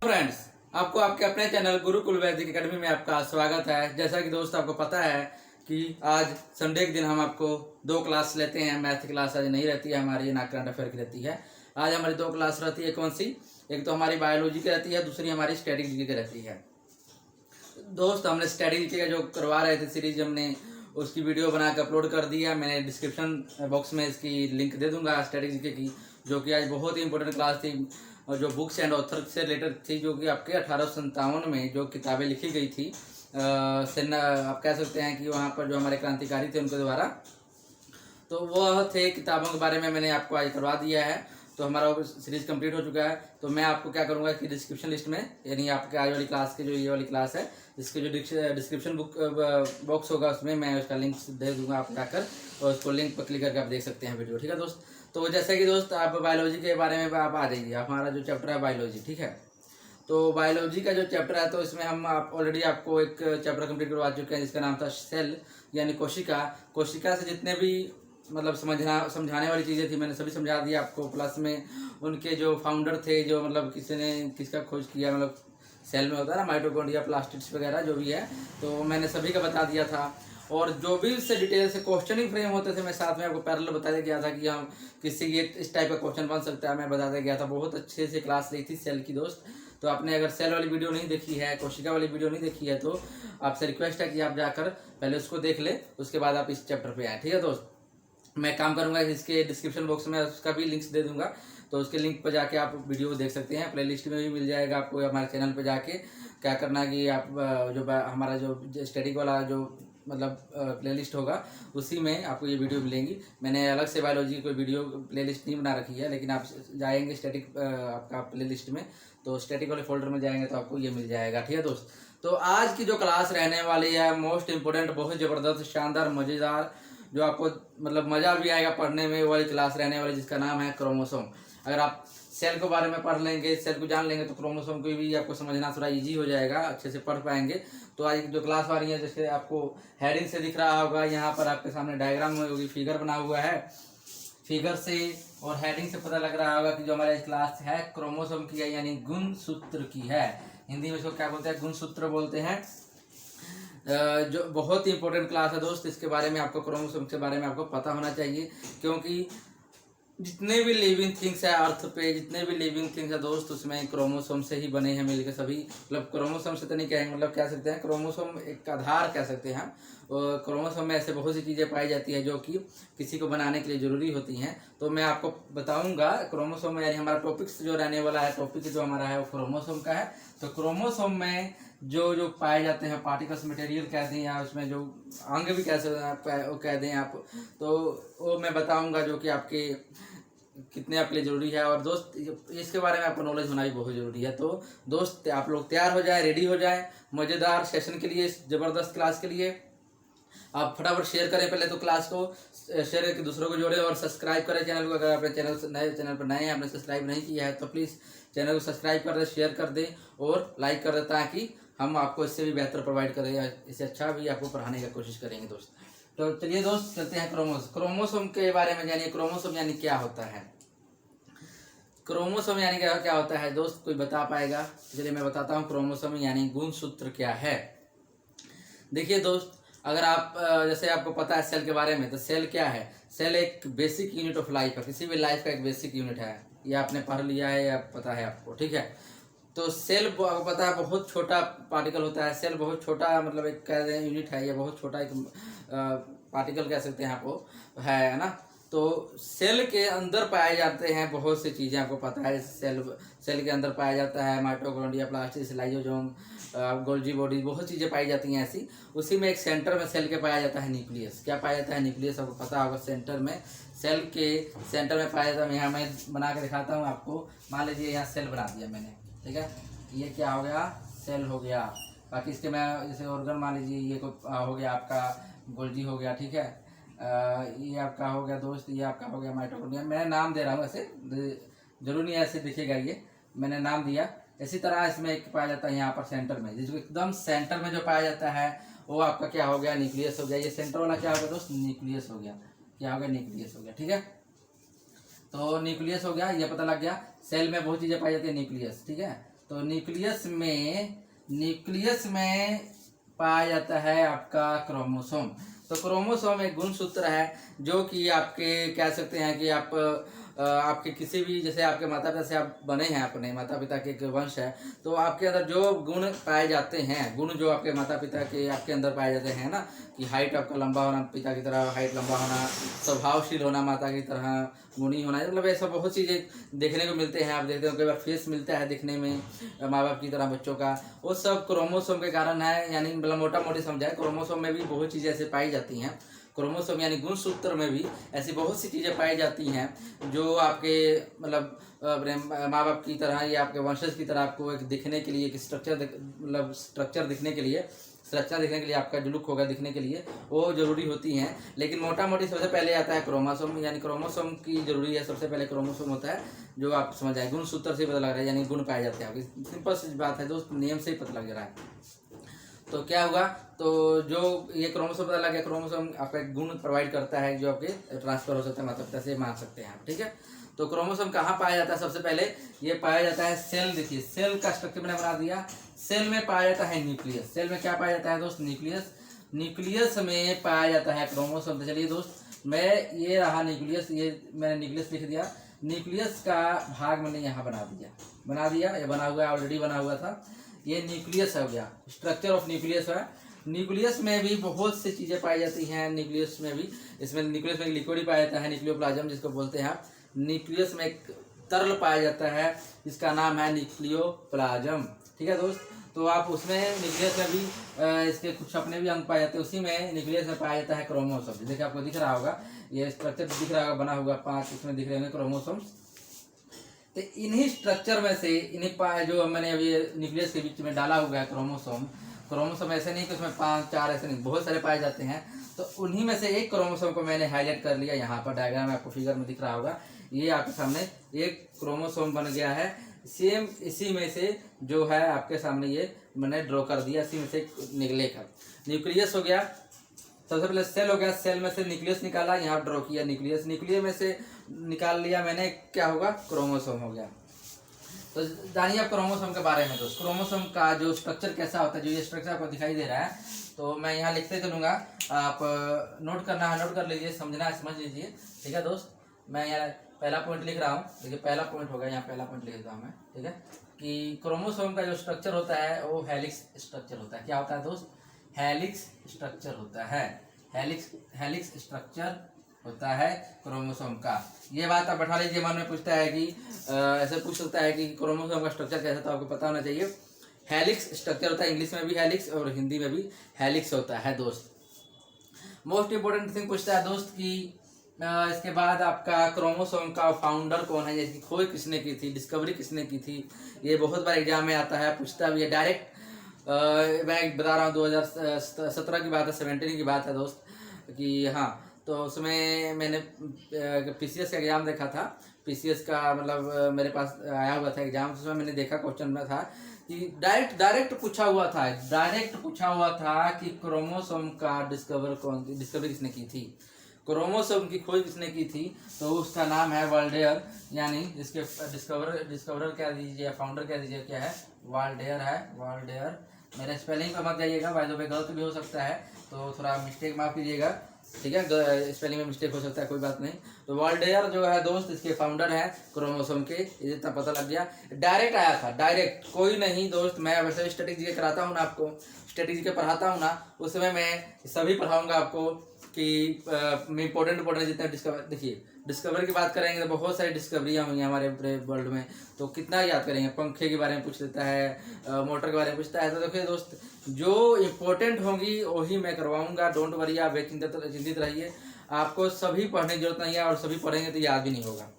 Friends, आपको आपके अपने चैनल गुरुकुल वैदिक एकेडमी में आपका स्वागत है। जैसा कि दोस्त आपको पता है कि आज संडे के दिन हम आपको दो क्लास लेते हैं। मैथ की क्लास आज नहीं रहती है हमारी, ना करंट अफेयर की रहती है। आज हमारी दो क्लास रहती है। कौन सी? एक तो हमारी बायोलॉजी की रहती है, दूसरी हमारी स्टैटिक की रहती है। दोस्त, हमने स्टैटिक का जो करवा रहे थे सीरीज, हमने उसकी वीडियो बना के अपलोड कर दिया। मैंने डिस्क्रिप्शन बॉक्स में इसकी लिंक दे दूंगा स्टैटिक की, जो कि आज बहुत ही इंपॉर्टेंट क्लास थी और जो बुक्स एंड ऑथर से रिलेटेड थी, जो कि आपके 1857 में जो किताबें लिखी गई थी, आप कह सकते हैं कि वहाँ पर जो हमारे क्रांतिकारी थे उनके द्वारा, तो वह थे किताबों के बारे में मैंने आपको आज करवा दिया है। तो हमारा सीरीज कंप्लीट हो चुका है। तो मैं आपको क्या करूँगा कि डिस्क्रिप्शन लिस्ट में, यानी आपके आज वाली क्लास की जो ये वाली क्लास है, इसके जो डिस्क्रिप्शन बॉक्स होगा उसमें मैं उसका लिंक दे दूंगा, आप जाकर और उसको लिंक पर क्लिक करके आप देख सकते हैं वीडियो। ठीक है दोस्त? तो जैसे कि दोस्त आप बायोलॉजी के बारे में आप आ जाइए। हमारा जो चैप्टर है बायोलॉजी, ठीक है? तो बायोलॉजी का जो चैप्टर है, तो इसमें हम ऑलरेडी आपको एक चैप्टर कंप्लीट करवा चुके हैं जिसका नाम था सेल, यानी कोशिका। कोशिका से जितने भी मतलब समझाने वाली चीज़ें थी, मैंने सभी समझा दिया आपको। प्लस में उनके जो फाउंडर थे, जो मतलब किसका खोज किया, मतलब सेल में होता है ना माइटोकॉन्ड्रिया, प्लास्टिड्स वगैरह जो भी है, तो मैंने सभी का बता दिया था। और जो भी उससे डिटेल से क्वेश्चनिंग फ्रेम होते थे, मैं साथ में आपको पैरेलल बताया गया था कि हम किसी ये इस टाइप का क्वेश्चन बन सकता है, मैं बताया गया था। बहुत अच्छे से क्लास ली थी सेल की दोस्त। तो आपने अगर सेल वाली वीडियो नहीं देखी है, कोशिका वाली वीडियो नहीं देखी है, तो आपसे रिक्वेस्ट है कि आप जाकर पहले उसको देख ले, उसके बाद आप इस चैप्टर पे आए। ठीक है दोस्त? मैं काम करूंगा इसके डिस्क्रिप्शन बॉक्स में उसका भी लिंक्स दे दूंगा, तो उसके लिंक पर जाके आप वीडियो देख सकते हैं। प्लेलिस्ट में भी मिल जाएगा आपको। हमारे चैनल पर जाके क्या करना है कि आप जो हमारा जो स्टैटिक वाला जो मतलब प्लेलिस्ट होगा, उसी में आपको ये वीडियो मिलेंगी। मैंने अलग से बायोलॉजी की कोई वीडियो प्लेलिस्ट नहीं बना रखी है, लेकिन आप जाएंगे स्टैटिक आपका प्लेलिस्ट में, तो स्टैटिक वाले फोल्डर में जाएंगे तो आपको ये मिल जाएगा। ठीक है दोस्त? तो आज की जो क्लास रहने वाली है, मोस्ट इंपोर्टेंट, बहुत ज़बरदस्त, शानदार, मज़ेदार, जो आपको मतलब मज़ा भी आएगा पढ़ने में, वाली क्लास रहने वाली, जिसका नाम है क्रोमोसोम। अगर आप सेल के बारे में पढ़ लेंगे, सेल को जान लेंगे, तो क्रोमोसोम को भी आपको समझना थोड़ा इजी हो जाएगा, अच्छे से पढ़ पाएंगे। तो आज जो क्लास आ रही है, जैसे आपको हेडिंग से दिख रहा होगा, यहाँ पर आपके सामने डायग्राम होगी, फिगर बना हुआ है। फिगर से और हेडिंग से पता लग रहा होगा कि जो हमारी क्लास है क्रोमोसोम की है, यानी गुणसूत्र की है। हिंदी में इसको क्या बोलते हैं? गुणसूत्र बोलते हैं। जो बहुत ही इंपॉर्टेंट क्लास है दोस्त। इसके बारे में आपको, क्रोमोसोम के बारे में आपको पता होना चाहिए, क्योंकि जितने भी लिविंग थिंग्स है अर्थ पे, जितने भी लिविंग थिंग्स है दोस्त, उसमें क्रोमोसोम से ही बने हैं मिलकर सभी। मतलब क्रोमोसोम से तो नहीं कहेंगे, मतलब कह सकते हैं क्रोमोसोम एक आधार कह सकते हैं हम। और क्रोमोसोम में ऐसे बहुत सी चीज़ें पाई जाती है जो कि किसी को बनाने के लिए ज़रूरी होती हैं। तो मैं आपको बताऊंगा क्रोमोसोम में, यानी हमारा टॉपिक्स जो रहने वाला है, टॉपिक जो हमारा है वो क्रोमोसोम का है। तो क्रोमोसोम में जो जो पाए जाते हैं पार्टिकल्स, मटेरियल कह दें, या उसमें जो अंग भी कह सकते हैं, वो कह दें आप, तो वो मैं बताऊंगा, जो कि आपके कितने आपके लिए ज़रूरी है। और दोस्त, इसके बारे में आपको नॉलेज होना भी बहुत ज़रूरी है। तो दोस्त, आप लोग तैयार हो जाए, रेडी हो जाए मज़ेदार सेशन के लिए, इस ज़बरदस्त क्लास के लिए। आप फटाफट शेयर करें पहले तो क्लास को, शेयर करके दूसरों को जोड़ें और सब्सक्राइब करें चैनल को। अगर आपने चैनल पर नए हैं, आपने सब्सक्राइब नहीं किया है, तो प्लीज़ चैनल को सब्सक्राइब कर दें, शेयर कर दें और लाइक कर दें, ताकि हम आपको इससे भी बेहतर प्रोवाइड करें, या इससे अच्छा भी आपको पढ़ाने की कोशिश करेंगे दोस्त। तो चलिए दोस्त, चलते हैं क्रोमोसोम के बारे में जानिए। क्रोमोसोम यानी क्या होता है? क्रोमोसोम यानी क्या होता है दोस्त? कोई बता पाएगा? चलिए मैं बताता हूँ। क्रोमोसोम यानी गुणसूत्र क्या है। देखिए दोस्त, अगर आप जैसे आपको पता है सेल के बारे में, तो सेल क्या है? सेल एक बेसिक यूनिट ऑफ लाइफ है। किसी भी लाइफ का एक बेसिक यूनिट है। ये आपने पढ़ लिया है या पता है आपको? ठीक है? तो सेल आपको पता है बहुत छोटा पार्टिकल होता है। सेल बहुत छोटा, मतलब एक कह दें यूनिट है, ये बहुत छोटा एक पार्टिकल कह सकते हैं आपको, है ना? तो सेल के अंदर पाए जाते हैं बहुत सी चीज़ें, आपको पता है। सेल के अंदर पाया जाता है mitochondria, plastids, lysosome, Golgi body, बहुत चीज़ें पाई जाती हैं ऐसी। उसी में एक सेंटर में सेल के पाया जाता है न्यूक्लियस। क्या पाया जाता है? न्यूक्लियस। आपको पता होगा सेंटर में, सेल के सेंटर में पाया जाता है। यहाँ मैं बना के दिखाता हूँ आपको। मान लीजिए यहाँ सेल बना दिया मैंने, ठीक है? ये क्या हो गया? सेल हो गया। बाकी इसके मैं जैसे ऑर्गन मान लीजिए, ये हो गया आपका गोल्जी हो गया, ठीक है? ये आपका हो गया दोस्त, ये आपका हो गया माइटोकॉन्ड्रिया। मैं नाम दे रहा हूँ ऐसे, जरूर नहीं ऐसे दिखेगा, ये मैंने नाम दिया। इसी तरह इसमें एक पाया जाता है यहाँ पर सेंटर में, जिसको एकदम सेंटर में जो पाया जाता है वो आपका क्या हो गया? न्यूक्लियस हो गया। ये सेंटर वाला क्या हो गया दोस्त? न्यूक्लियस हो गया। क्या हो गया? न्यूक्लियस हो गया। ठीक है? तो न्यूक्लियस हो गया, ये पता लग गया। सेल में बहुत चीज़ें पाई जाती है, न्यूक्लियस, ठीक है? तो न्यूक्लियस में पाया जाता है आपका क्रोमोसोम। तो क्रोमोसोम एक गुणसूत्र है जो कि आपके कह सकते हैं कि आपके किसी भी, जैसे आपके माता पिता से आप बने हैं, अपने माता पिता के एक वंश है, तो आपके अंदर जो गुण पाए जाते हैं, गुण जो आपके माता पिता के आपके अंदर पाए जाते हैं ना, कि हाइट आपका लंबा होना, पिता की तरह हाइट लंबा होना, स्वभावशील होना, माता की तरह गुणी होना, मतलब ऐसा बहुत चीज़ें देखने को मिलते हैं। आप देखते हो कई बार फेस मिलता है दिखने में माँ बाप की तरह बच्चों का, वो सब क्रोमोसोम के कारण है। यानी मतलब मोटा मोटी समझाए, क्रोमोसोम में भी बहुत चीज़ें ऐसे पाई जाती हैं। क्रोमोसोम यानी गुणसूत्र में भी ऐसी बहुत सी चीज़ें पाई जाती हैं जो आपके मतलब अपने माँ बाप की तरह या आपके वंशज की तरह आपको एक दिखने के लिए, एक स्ट्रक्चर दिखने के लिए, संरचना दिखने के लिए, आपका जो लुक होगा दिखने के लिए वो जरूरी होती हैं। लेकिन मोटा मोटी सबसे पहले आता है क्रोमोसोम, यानी क्रोमोसोम की जरूरी है। सबसे पहले क्रोमोसोम होता है जो आप समझ आए, गुणसूत्र से पता लग रहा है, यानी गुण पाए जाते हैं। आपकी सिंपल सी बात है दोस्त, नेम से ही पता लग रहा है। तो क्या हुआ, तो जो ये क्रोमोसोम पता लग गया, क्रोमोसोम आपका एक गुण प्रोवाइड करता है जो आपके ट्रांसफर हो सकता है माता पिता से, मान सकते हैं आप, ठीक है। तो क्रोमोसोम कहाँ पाया जाता है, सबसे पहले ये पाया जाता है सेल। देखिए सेल का स्ट्रक्चर मैंने बना दिया। सेल में पाया जाता है न्यूक्लियस। सेल में क्या पाया जाता है दोस्त, न्यूक्लियस। न्यूक्लियस में पाया जाता है क्रोमोसोम। तो चलिए दोस्त, मैं ये रहा न्यूक्लियस, ये मैंने न्यूक्लियस लिख दिया। न्यूक्लियस का भाग मैंने यहाँ बना दिया, ये बना हुआ ऑलरेडी बना हुआ था। ये न्यूक्लियस हो गया, स्ट्रक्चर ऑफ न्यूक्लियस है। न्यूक्लियस में भी बहुत सी चीज़ें पाई जाती हैं। न्यूक्लियस में भी, इसमें न्यूक्लियस में लिक्विड ही पाया जाता है, न्यूक्लियोप्लाज्म जिसको बोलते हैं आप। न्यूक्लियस में एक तरल पाया जाता है जिसका नाम है न्यूक्लियोप्लाज्म, ठीक है दोस्त। तो आप उसमें न्यूक्लियस में भी इसके कुछ अपने भी अंग पाए जाते हैं। उसी में न्यूक्लियस में पाया जाता है क्रोमोसोम। देखिए आपको दिख रहा होगा, ये स्ट्रक्चर दिख रहा होगा, बना हुआ 5 इसमें दिख रहे होंगे क्रोमोसोम्स। तो इन्हीं स्ट्रक्चर में से इन्हीं जो मैंने अभी न्यूक्लियस के बीच में डाला हुआ है क्रोमोसोम ऐसे नहीं कि उसमें 5-4 ऐसे नहीं, बहुत सारे पाए जाते हैं। तो उन्हीं में से एक क्रोमोसोम को मैंने हाईलाइट कर लिया। यहाँ पर डायग्राम आपको फिगर में दिख रहा होगा, ये आपके सामने एक क्रोमोसोम बन गया है। सेम इसी में से जो है आपके सामने ये मैंने ड्रॉ कर दिया, इसी में से निकलेगा। न्यूक्लियस हो गया, सबसे पहले सेल हो गया, सेल में से न्यूक्लियस निकाला, यहाँ ड्रॉ किया न्यूक्लियस, न्यूक्लियस में से निकाल लिया मैंने, क्या होगा, क्रोमोसोम हो गया। तो जानिए आप क्रोमोसोम के बारे में दोस्त। क्रोमोसोम का जो स्ट्रक्चर कैसा होता है, जो ये स्ट्रक्चर आपको दिखाई दे रहा है, तो मैं यहाँ लिखते चलूँगा, आप नोट करना है नोट कर लीजिए, समझना है समझ लीजिए, ठीक है दोस्त। मैं यहाँ पहला पॉइंट लिख रहा हूँ, देखिए पहला पॉइंट होगा, यहाँ पहला पॉइंट लिख देता हूँ मैं, ठीक है, कि क्रोमोसोम का जो स्ट्रक्चर होता है वो हेलिक्स स्ट्रक्चर होता है। क्या होता है दोस्त, हेलिक्स स्ट्रक्चर होता है। हेलिक्स स्ट्रक्चर होता है क्रोमोसोम का। ये बात आप बैठा लीजिए, मन में पूछता है कि ऐसे पूछ सकता है कि क्रोमोसोम का स्ट्रक्चर कैसा, तो आपको पता होना चाहिए। हेलिक्स स्ट्रक्चर होता है, इंग्लिश में भी हेलिक्स और हिंदी में भी हेलिक्स होता है दोस्त। मोस्ट इंपोर्टेंट थिंग पूछता है दोस्त कि इसके बाद आपका क्रोमोसोम का फाउंडर कौन है, इसकी खोज किसने की थी, डिस्कवरी किसने की थी। ये बहुत बार एग्जाम में आता है, पूछता भी है डायरेक्ट। मैं बता रहा हूँ 2017 की बात है, 17 की बात है दोस्त, कि हाँ, तो उसमें मैंने पीसीएस का एग्ज़ाम देखा था। पीसीएस का मतलब मेरे पास आया हुआ था एग्ज़ाम, उसमें मैंने देखा क्वेश्चन में था कि डायरेक्ट पूछा हुआ था कि क्रोमोसोम का डिस्कवरी किसने की थी, क्रोमोसोम की खोज किसने की थी। तो उसका नाम है वाल्डेयर, यानी इसके डिस्कवरर क्या दीजिए, फाउंडर क्या दीजिए, क्या है, वाल्डेयर है। वाल्डेयर, मेरे स्पेलिंग पर मत जाइएगा, बाय द वे गलत भी हो सकता है, तो थोड़ा मिस्टेक माफ कीजिएगा, ठीक है, स्पेलिंग में मिस्टेक हो सकता है, कोई बात नहीं। तो वाल्डेयर जो है दोस्त, इसके फाउंडर हैं क्रोमोसोम के, ये इतना पता लग गया। डायरेक्ट आया था, डायरेक्ट, कोई नहीं दोस्त। मैं वैसे स्टैटिस्टिक्स कराता हूँ ना आपको, स्टैटिस्टिक्स पढ़ाता हूँ ना, उसमें मैं सभी पढ़ाऊँगा आपको कि इम्पोर्टेंट जितने देखिए डिस्कवरी की बात करेंगे तो बहुत सारी डिस्कवरियाँ हुई हैं हमारे पूरे वर्ल्ड में, तो कितना याद करेंगे। पंखे के बारे में पूछ लेता है, मोटर के बारे में पूछता है, तो देखिए दोस्त जो इम्पोर्टेंट होंगी वही मैं करवाऊंगा, डोंट वरी, आप चिंतित रहिए, आपको सभी पढ़ने की जरूरत नहीं है, और सभी पढ़ेंगे तो याद भी नहीं होगा।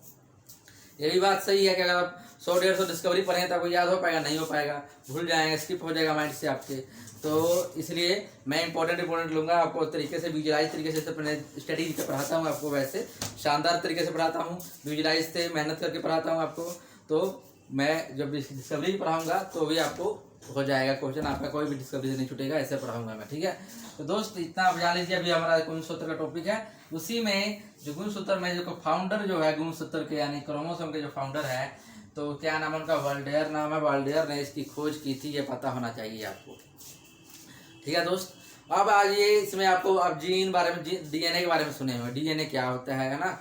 ये भी बात सही है कि अगर आप 100-150 डिस्कवरी पढ़ेंगे तो आपको याद हो पाएगा, नहीं हो पाएगा, भूल जाएंगे, स्किप हो जाएगा माइंड से आपके। तो इसलिए मैं इंपॉर्टेंट लूँगा, आपको तरीके से विजुलाइज तरीके से अपने स्टडी से पढ़ाता हूँ आपको, वैसे शानदार तरीके से पढ़ाता हूँ, विजुलाइज से मेहनत करके पढ़ाता हूँ आपको। तो मैं जब डिस्कवरी पढ़ाऊँगा तो भी आपको हो जाएगा क्वेश्चन, आपका कोई भी डिस्कवरी से नहीं छूटेगा, ऐसे पढ़ाऊँगा मैं, ठीक है। तो दोस्त इतना आप जान लीजिए। अभी हमारा गुणसूत्र का टॉपिक है, उसी में जो गुणसूत्र में जो फाउंडर जो है गुणसूत्र के यानी क्रोमोसोम के जो फाउंडर है, तो क्या नाम है उनका? वाल्डेयर नाम है। वाल्डेयर ने इसकी खोज की थी, ये पता होना चाहिए आपको, ठीक है दोस्त। अब आज ये इसमें आपको अब जीन बारे में डीएनए के बारे में सुने हुए, डीएनए क्या होता है ना?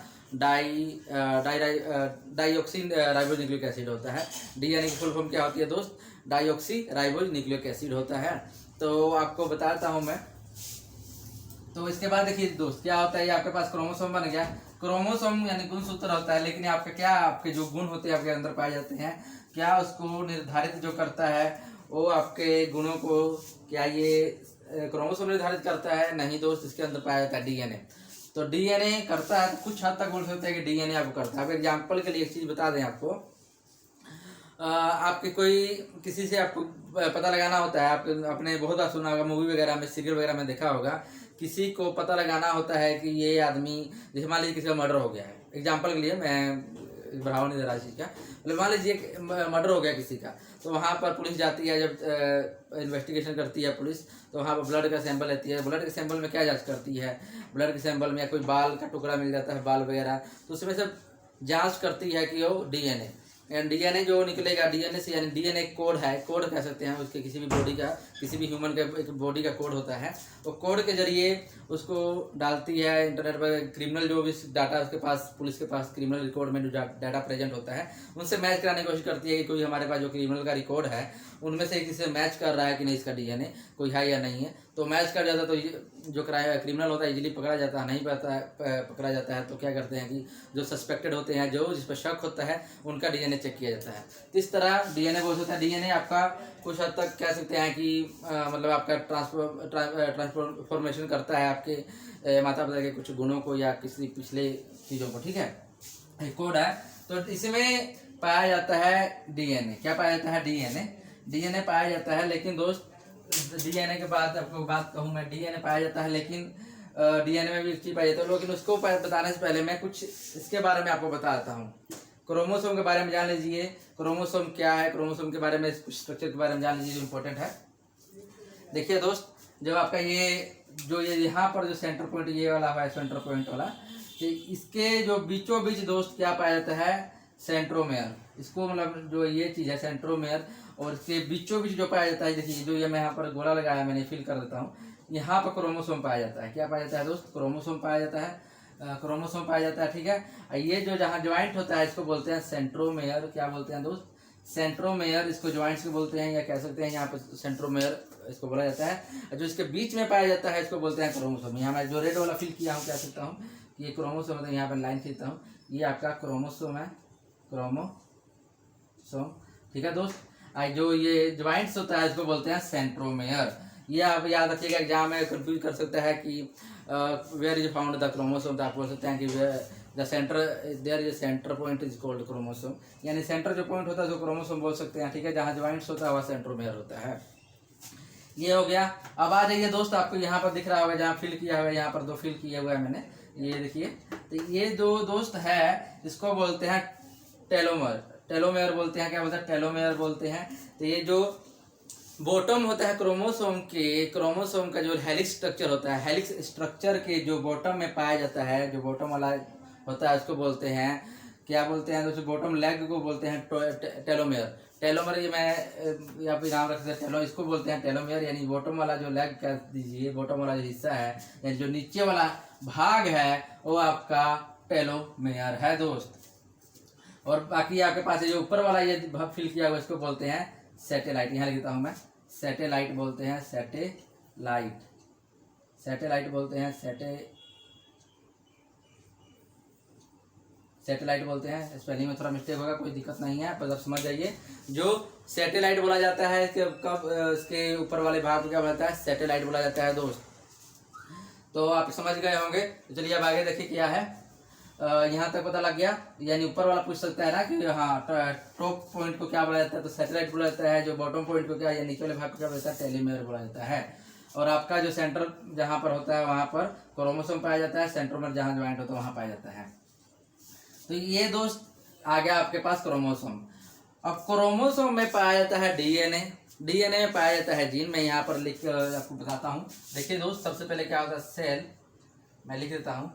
डाईऑक्सी राइबोज न्यूक्लिक एसिड होता है। डीएनए की फुल फॉर्म क्या होती है दोस्त? डाईऑक्सी राइबोज न्यूक्लिक एसिड होता है। तो आपको बताता हूँ मैं। तो इसके बाद देखिए दोस्त क्या होता है, ये आपके पास क्रोमोसोम बन गया। क्रोमोसोम यानी गुणसूत्र होता है, लेकिन आपके क्या आपके जो गुण होते हैं आपके अंदर पाए जाते हैं, क्या उसको निर्धारित जो करता है वो आपके गुणों को, क्या ये क्रोमोसोम निर्धारित करता है? नहीं दोस्त, इसके अंदर पाया जाता है डीएनए। तो डीएनए करता है, कुछ हद तक बोल सकते हैं कि डीएनए आपको करता है। अब एग्जाम्पल के लिए एक चीज बता दें आपको, आपके कोई किसी से आपको पता लगाना होता है, आप अपने बहुत बार सुना होगा, मूवी वगैरह में, सीरियल वगैरह में देखा होगा, किसी को पता लगाना होता है कि ये आदमी, जैसे मान लीजिए किसी का मर्डर हो गया है, एग्जाम्पल के लिए मैं बढ़ावा नहीं दे रहा चीज़ का, मतलब मान लीजिए मर्डर हो गया किसी का, तो वहाँ पर पुलिस जाती है, जब इन्वेस्टिगेशन करती है पुलिस, तो वहाँ पर ब्लड का सैंपल लेती है। ब्लड के सैंपल में क्या जांच करती है? ब्लड के सैंपल में कोई बाल का टुकड़ा मिल जाता है, बाल वगैरह, तो उसमें से जांच करती है कि वो डीएनए, डीएनए जो निकलेगा डीएनए से, यानी डीएनए कोड है, कोड कह सकते हैं उसके, किसी भी बॉडी का, किसी भी ह्यूमन के एक बॉडी का कोड होता है, वो कोड के जरिए उसको डालती है इंटरनेट पर। क्रिमिनल जो भी डाटा उसके पास, पुलिस के पास क्रिमिनल रिकॉर्ड में जो डाटा प्रेजेंट होता है, उनसे मैच कराने की कोशिश करती है कि कोई हमारे पास जो क्रिमिनल का रिकॉर्ड है उनमें से किसी से मैच कर रहा है कि नहीं, इसका डीएनए कोई है या नहीं है। तो मैच कर जाता है तो जो क्रिमिनल होता है इजीली पकड़ा जाता है, नहीं पकड़ा जाता है तो क्या करते हैं कि जो सस्पेक्टेड होते हैं, जो जिस पर शक होता है, उनका डीएनए चेक किया जाता है। तो इस तरह डीएनए बोल सकता है। डीएनए आपका कुछ हद तक कह सकते हैं कि मतलब आपका ट्रांसफॉर्मेशन करता है आपके माता पिता के कुछ गुणों को या किसी पिछले चीज़ों को, ठीक है। एक कोड है, तो इसमें पाया जाता है डीएनए। क्या पाया जाता है? डीएनए पाया जाता है। लेकिन दोस्त डीएनए के बाद आपको बात कहूँ मैं, डीएनए पाया जाता है, लेकिन डीएनए में भी एक चीज पाई जाती है, लेकिन उसको बताने से पहले मैं कुछ इसके बारे में आपको बताता हूँ। क्रोमोसोम के बारे में जान लीजिए, क्रोमोसोम क्या है, क्रोमोसोम के बारे में, कुछ स्ट्रक्चर के बारे में जान लीजिए जो इम्पोर्टेंट है। देखिए दोस्त, जब आपका ये यहाँ पर जो सेंटर पॉइंट ये वाला है, सेंटर पॉइंट वाला, तो इसके जो बीचों बीच दोस्त क्या पाया जाता है? सेंट्रोमेयर। इसको मतलब जो ये चीज़ है सेंट्रोमेयर, और इसके बीचों बीच जो पाया जाता है, देखिए जो ये मैं यहाँ पर गोला लगाया, मैंने फिल कर देता हूँ, यहाँ पर क्रोमोसोम पाया जाता है। क्या पाया जाता है दोस्त? क्रोमोसोम पाया जाता है, क्रोमोसोम पाया जाता है, ठीक है। ये जो जहाँ ज्वाइंट होता है इसको बोलते हैं सेंट्रोमेयर। क्या बोलते हैं दोस्त? सेंट्रोमेयर। इसको ज्वाइंट्स को बोलते हैं, या कह सकते हैं यहाँ पर सेंट्रोमेयर इसको बोला जाता है। जो इसके बीच में पाया जाता है इसको बोलते हैं क्रोमोसोम। यहाँ मैं जो रेड वाला फिल किया हूँ, कह सकता हूँ ये क्रोमोसोम, मतलब यहाँ पर लाइन खींचता हूँ, ये आपका क्रोमोसोम है, क्रोमोसोम, ठीक है दोस्त। जो ये ज्वाइंट्स होता है इसको बोलते हैं सेंट्रोमेयर। ये आप याद रखिएगा, एग्जाम में कंफ्यूज कर सकता है कि where is found the chromosome, तो आप बोल सकते हैं कि the centre there is centre point is called chromosome, यानी सेंटर जो पॉइंट होता है जो क्रोमोसोम बोल सकते हैं, ठीक है। जहाँ ज्वाइंट्स होता है वह सेंट्रोमेयर होता है। ये हो गया। अब आ जाइए दोस्त, आपको यहाँ पर दिख रहा होगा जहाँ फिल किया हुआ है, यहाँ पर दो फिल किया हुआ है मैंने, ये देखिए। तो ये जो दोस्त है इसको बोलते हैं टेलोमर, टेलोमेयर बोलते हैं। क्या बोलते हैं? टेलोमेयर बोलते हैं। तो ये जो बॉटम होता है क्रोमोसोम के, क्रोमोसोम का जो हेलिक्स स्ट्रक्चर होता है, हेलिक्स स्ट्रक्चर के जो बॉटम में पाया जाता है, जो बॉटम वाला होता है उसको बोलते हैं, क्या बोलते हैं दोस्तों? बॉटम लेग को बोलते हैं टेलोमेयर। टेलोमेयर ये मैं यहाँ पे नाम रख सकते हैं, इसको बोलते हैं टेलोमेयर, यानी बॉटम वाला जो लेग कह दीजिए, बॉटम वाला जो हिस्सा है, यानी जो नीचे वाला भाग है वो आपका टेलोमेयर है दोस्त। और बाकी आपके पास जो ऊपर वाला ये भाग फिल किया हुआ इसको बोलते हैं सैटेलाइट। यहाँ लिखता हूँ मैं, सैटेलाइट बोलते हैं, सैटेलाइट, सैटेलाइट बोलते हैं, सैटेलाइट बोलते हैं। स्पेलिंग में थोड़ा मिस्टेक होगा, कोई दिक्कत नहीं है, पर आप समझ जाइए। जो सैटेलाइट बोला जाता है इसके कब, इसके ऊपर वाले भाग को क्या बोलता है? सैटेलाइट बोला जाता है दोस्त। तो आप समझ गए होंगे। तो चलिए अब आगे देखिए क्या है। यहाँ तक पता लग गया, यानी ऊपर वाला पूछ सकता है ना कि हाँ टॉप पॉइंट को क्या बोला जाता है? तो सैटेलाइट बोला जाता है। जो बॉटम पॉइंट को क्या, या नीचे वाले भाग को क्या बोला जाता है? टेलोमेयर बोला जाता है। और आपका जो सेंटर जहाँ पर होता है वहाँ पर क्रोमोसोम पाया जाता है, सेंट्रोमेयर जहाँ ज्वाइंट होता है वहाँ पाया जाता है। तो ये दोस्त आ गया आपके पास क्रोमोसोम। अब क्रोमोसोम में पाया जाता है डीएनए, डीएनए में पाया जाता है जीन। मैं यहाँ पर लिख कर आपको बताता हूँ। देखिए दोस्त, सबसे पहले क्या होता है, सेल, मैं लिख देता हूँ।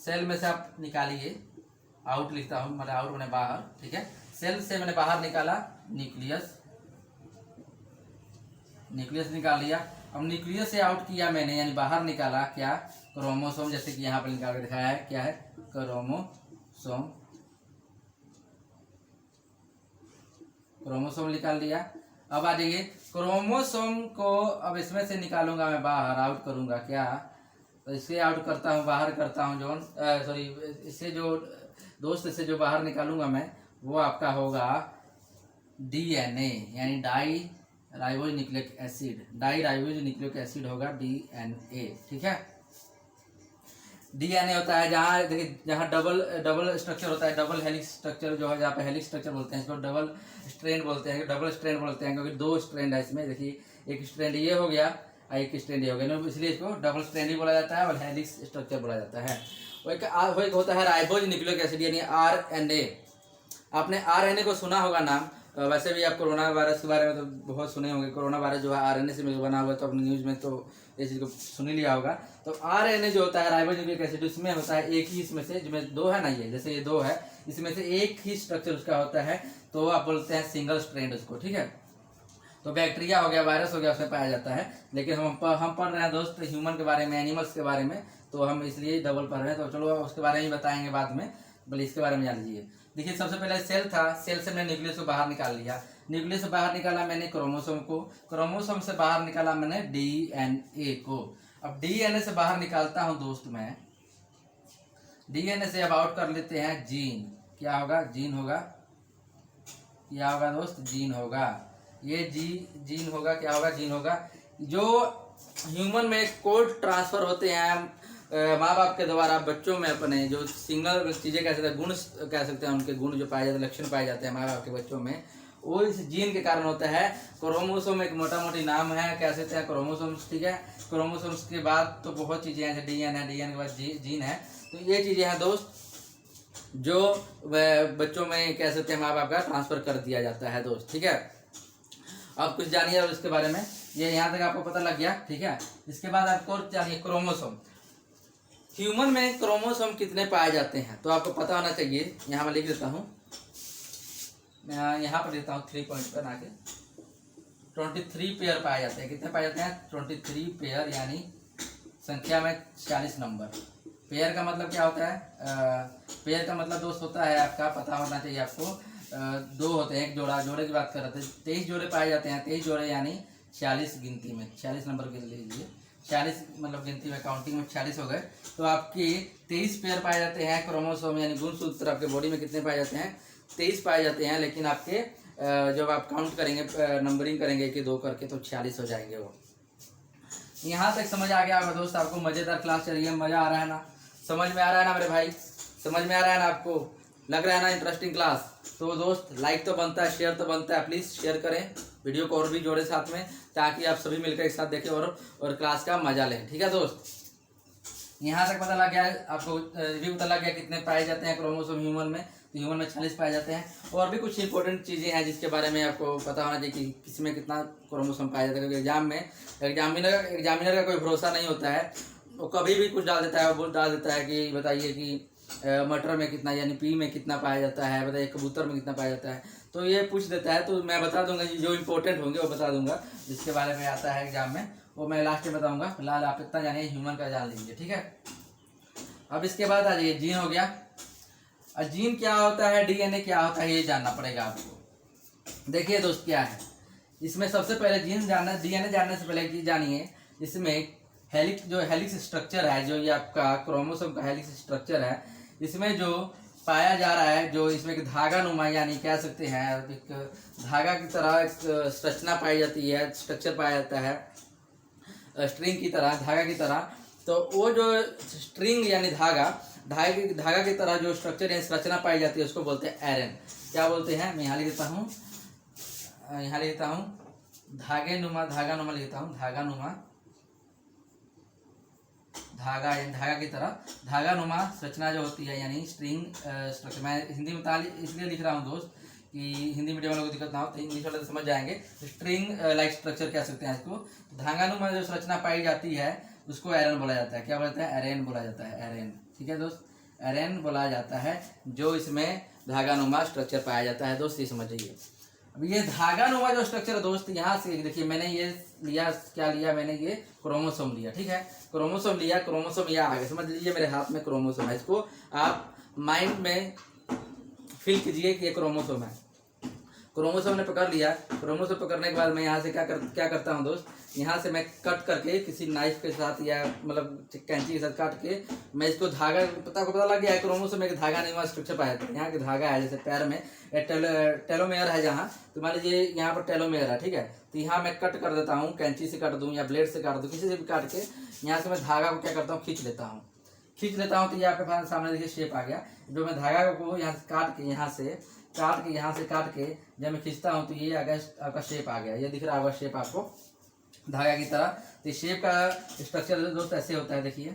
सेल में से आप निकालिए, आउट लिखता हूँ, मतलब आउट मैंने बाहर, ठीक है। सेल से मैंने बाहर निकाला न्यूक्लियस, न्यूक्लियस निकाल लिया। अब न्यूक्लियस से आउट किया मैंने, यानी बाहर निकाला क्या, क्रोमोसोम, जैसे कि यहाँ पर निकाल के दिखाया है, क्या है, क्रोमोसोम, क्रोमोसोम निकाल लिया। अब आ जाइए क्रोमोसोम को, अब इसमें से निकालूंगा मैं बाहर, आउट करूंगा क्या, तो इसे आउट करता हूँ, बाहर करता हूँ, जो सॉरी, इससे जो दोस्त, इससे जो बाहर निकालूंगा मैं, वो आपका होगा डीएनए, यानी di ribose nucleic acid, di ribose nucleic acid होगा डीएनए, ठीक है। डीएनए होता है जहाँ, देखिए, जहाँ डबल डबल स्ट्रक्चर होता है, डबल हेलिक्स स्ट्रक्चर जो है, जहाँ पे हेलिक्स स्ट्रक्चर बोलते हैं, इसको डबल स्ट्रैंड बोलते हैं, डबल स्ट्रैंड बोलते हैं, क्योंकि दो स्ट्रैंड है इसमें। देखिए, एक स्ट्रैंड ये हो गया और एक स्ट्रैंड ये हो गया, इसलिए इसको डबल स्ट्रैंड ही बोला जाता है और हेलिक्स स्ट्रक्चर बोला जाता है। वो एक होता है राइबोज न्यूक्लिक एसिड, यानी आरएनए। आपने आरएनए को सुना होगा नाम, वैसे भी आप कोरोना वायरस के बारे में तो बहुत सुने होंगे। कोरोना वायरस जो है आरएनए से बना हुआ है, तो अपने न्यूज़ में तो ये चीज़ को सुन ही लिया होगा। तो आरएनए जो होता है, राइबोज न्यूक्लिक एसिड, उसमें होता है एक ही, इसमें से जिसमें दो है ना, ये जैसे ये दो है, इसमें से एक ही स्ट्रक्चर उसका होता है, तो आप बोलते हैं सिंगल स्ट्रैंड उसको, ठीक है। तो बैक्टीरिया हो गया, वायरस हो गया, उसमें पाया जाता है। लेकिन हम पढ़ रहे हैं दोस्त ह्यूमन के बारे में, एनिमल्स के बारे में, तो हम इसलिए डबल पढ़ रहे हैं। तो चलो उसके बारे में बताएंगे बाद में, बल्कि इसके बारे में जान लीजिए। देखिए, सबसे पहले सेल था, सेल से मैंने न्यूक्लियस को बाहर निकाल लिया, न्यूक्लियस से बाहर निकाला मैंने क्रोमोसोम को, क्रोमोसोम से बाहर निकाला मैंने डीएनए को। अब डीएनए से बाहर निकालता हूं दोस्त मैं, डीएनए से अब आउट कर लेते हैं जीन। क्या होगा, जीन होगा, क्या होगा दोस्त, जीन होगा, ये जीन होगा, क्या होगा, जीन होगा। जो ह्यूमन में कोड ट्रांसफर होते हैं माँ बाप के द्वारा बच्चों में, अपने जो सिंगल चीज़ें कह सकते हैं, गुण कह सकते हैं, उनके गुण जो पाए जाते हैं, लक्षण पाए जाते हैं माँ बाप के बच्चों में, वो इस जीन के कारण होता है। क्रोमोसोम एक मोटा मोटी नाम है, कह सकते हैं क्रोमोसोम्स, ठीक है। क्रोमोसोम्स के बाद तो बहुत चीज़ें हैं, जैसे डीएन है, डीएन के बाद जीन है। तो ये चीज़ें हैं दोस्त, जो बच्चों में कह सकते हैं माँ बाप का ट्रांसफर कर दिया जाता है दोस्त, ठीक है। अब कुछ जानिए और इसके बारे में, ये यहाँ तक आपको पता लग गया, ठीक है। इसके बाद आपको जानिए क्रोमोसोम। ह्यूमन में क्रोमोसोम कितने पाए जाते हैं, तो आपको पता होना चाहिए। यहाँ मैं लिख देता हूँ, मैं यहाँ पर देता हूँ 3 पॉइंट पर आके, 23 पेयर पाए जाते हैं। कितने पाए जाते हैं, 23 पेयर, यानी संख्या में 40 नंबर। पेयर का मतलब क्या होता है, पेयर का मतलब दोस्त होता है, आपका पता होना चाहिए आपको, दो होते हैं, एक जोड़ा, जोड़े की बात कर रहे थे, 23 जोड़े पाए जाते हैं, 23 जोड़े यानी 40 गिनती में, 40 नंबर गिन लीजिए, 40 मतलब गिनती में, काउंटिंग में 40 हो गए। तो आपके 23 पेयर पाए जाते हैं क्रोमोसोम, यानी गुणसूत्र आपके बॉडी में कितने पाए जाते हैं, 23 पाए जाते हैं। लेकिन आपके जब आप काउंट करेंगे, नंबरिंग करेंगे कि 2 करके, तो 46 हो जाएंगे वो। यहाँ तक समझ आ गया होगा दोस्त आपको। मज़ेदार क्लास चल रही है, मज़ा आ रहा है ना, समझ में आ रहा है ना मेरे भाई, समझ में आ रहा है ना आपको, लग रहा है ना इंटरेस्टिंग क्लास। तो दोस्त लाइक तो बनता है, शेयर तो बनता है, प्लीज़ शेयर करें वीडियो को और भी जोड़े साथ में, ताकि आप सभी मिलकर एक साथ देखें और क्लास का मजा लें, ठीक है दोस्त। यहाँ तक पता लग गया आपको, रिव्यू पता लग गया कितने पाए जाते हैं क्रोमोसोम ह्यूमन में। तो ह्यूमन में 40 पाए जाते हैं। और भी कुछ इंपॉर्टेंट चीज़ें हैं जिसके बारे में आपको पता होना चाहिए कि किसमें कितना क्रोमोसोम पाया जाता है, क्योंकि एग्जाम में एग्जामिनर का कोई भरोसा नहीं होता है, वो कभी भी कुछ डाल देता है, वो डाल देता है कि बताइए कि मटर में कितना, यानी पी में कितना पाया जाता है, बताइए कबूतर में कितना पाया जाता है, तो ये पूछ देता है। तो मैं बता दूंगा, जो इंपॉर्टेंट होंगे वो बता दूंगा, जिसके बारे में आता है एग्जाम में, वो मैं लास्ट में बताऊंगा। फिलहाल आप इतना जानिए, ह्यूमन का जान लीजिए, ठीक है। अब इसके बाद आ जाइए, जीन हो गया। और जीन क्या होता है, डीएनए क्या होता है, ये जानना पड़ेगा आपको। देखिए दोस्त, क्या है इसमें, सबसे पहले जीन जानना, डीएनए जानने से पहले एक चीज जानिए, इसमें हेलिक्स स्ट्रक्चर है, जो ये आपका क्रोमोसोम का हेलिक्स स्ट्रक्चर है, इसमें जो पाया जा रहा है, जो इसमें एक धागा नुमा, यानी कह सकते हैं एक धागा की तरह एक संरचना पाई जाती है, स्ट्रक्चर पाया जाता है, स्ट्रिंग की तरह, धागा की तरह। तो वो जो स्ट्रिंग यानी धागा की तरह जो स्ट्रक्चर या संरचना पाई जाती है, उसको बोलते हैं एरन। क्या बोलते हैं, मैं यहाँ लिख देता हूँ, यहाँ लिख देता हूँ, धागा नुमा लिखता हूँ, धागा की तरह, धागा नुमा संरचना जो होती है, यानी स्ट्रिंग स्ट्रक्चर। मैं हिंदी में इसलिए लिख रहा हूँ दोस्त, कि हिंदी मीडियम वालों को दिक्कत ना हो, तो इंग्लिश वाले तो समझ जाएंगे। स्ट्रिंग लाइक स्ट्रक्चर कह सकते हैं इसको। तो धागानुमा जो संरचना पाई जाती है उसको एरेन बोला जाता है। क्या बोला जाता है? एरेन बोला जाता है, एरेन। ठीक है दोस्त, एरेन बोला जाता है जो इसमें धागानुमा स्ट्रक्चर पाया जाता है। दोस्त ये समझ जाइए। अब ये धागानुमा जो स्ट्रक्चर है दोस्त, यहाँ से देखिए मैंने ये लिया, क्या लिया मैंने? ये क्रोमोसोम लिया। ठीक है, क्रोमोसोम लिया, क्रोमोसोम यह आगे समझ लीजिए मेरे हाथ में क्रोमोसोम है। इसको आप माइंड में फील कीजिए कि ये क्रोमोसोम है। क्रोमोसोम ने पकड़ लिया। क्रोमोसोम पकड़ने के बाद मैं यहाँ से क्या करता हूँ दोस्त, यहाँ से मैं कट करके किसी नाइफ के साथ या मतलब कैंची के साथ काट के मैं इसको धागा, पता लग गया है क्रोमोसोम में धागा नहीं, वहाँ स्ट्रक्चर पाया जाता है। यहाँ के धागा है, जैसे पैर में टेलोमेयर है, जहाँ तो मान लीजिए यहाँ पर टेलोमेयर है। ठीक है, तो यहाँ मैं कट कर देता हूँ, कैंची से काट दूँ या ब्लेड से काट दूँ, किसी से भी काट के यहाँ से मैं धागा को क्या करता हूँ, खींच लेता हूँ। तो ये आपके सामने देखिए शेप आ गया। जो मैं धागा को यहाँ से काट के यहाँ से काट के जब मैं खींचता हूँ तो ये आ गया, आपका शेप आ गया। ये दिख रहा होगा शेप आपको धागा की तरह। तो शेप का स्ट्रक्चर दोस्त ऐसे होता है, देखिए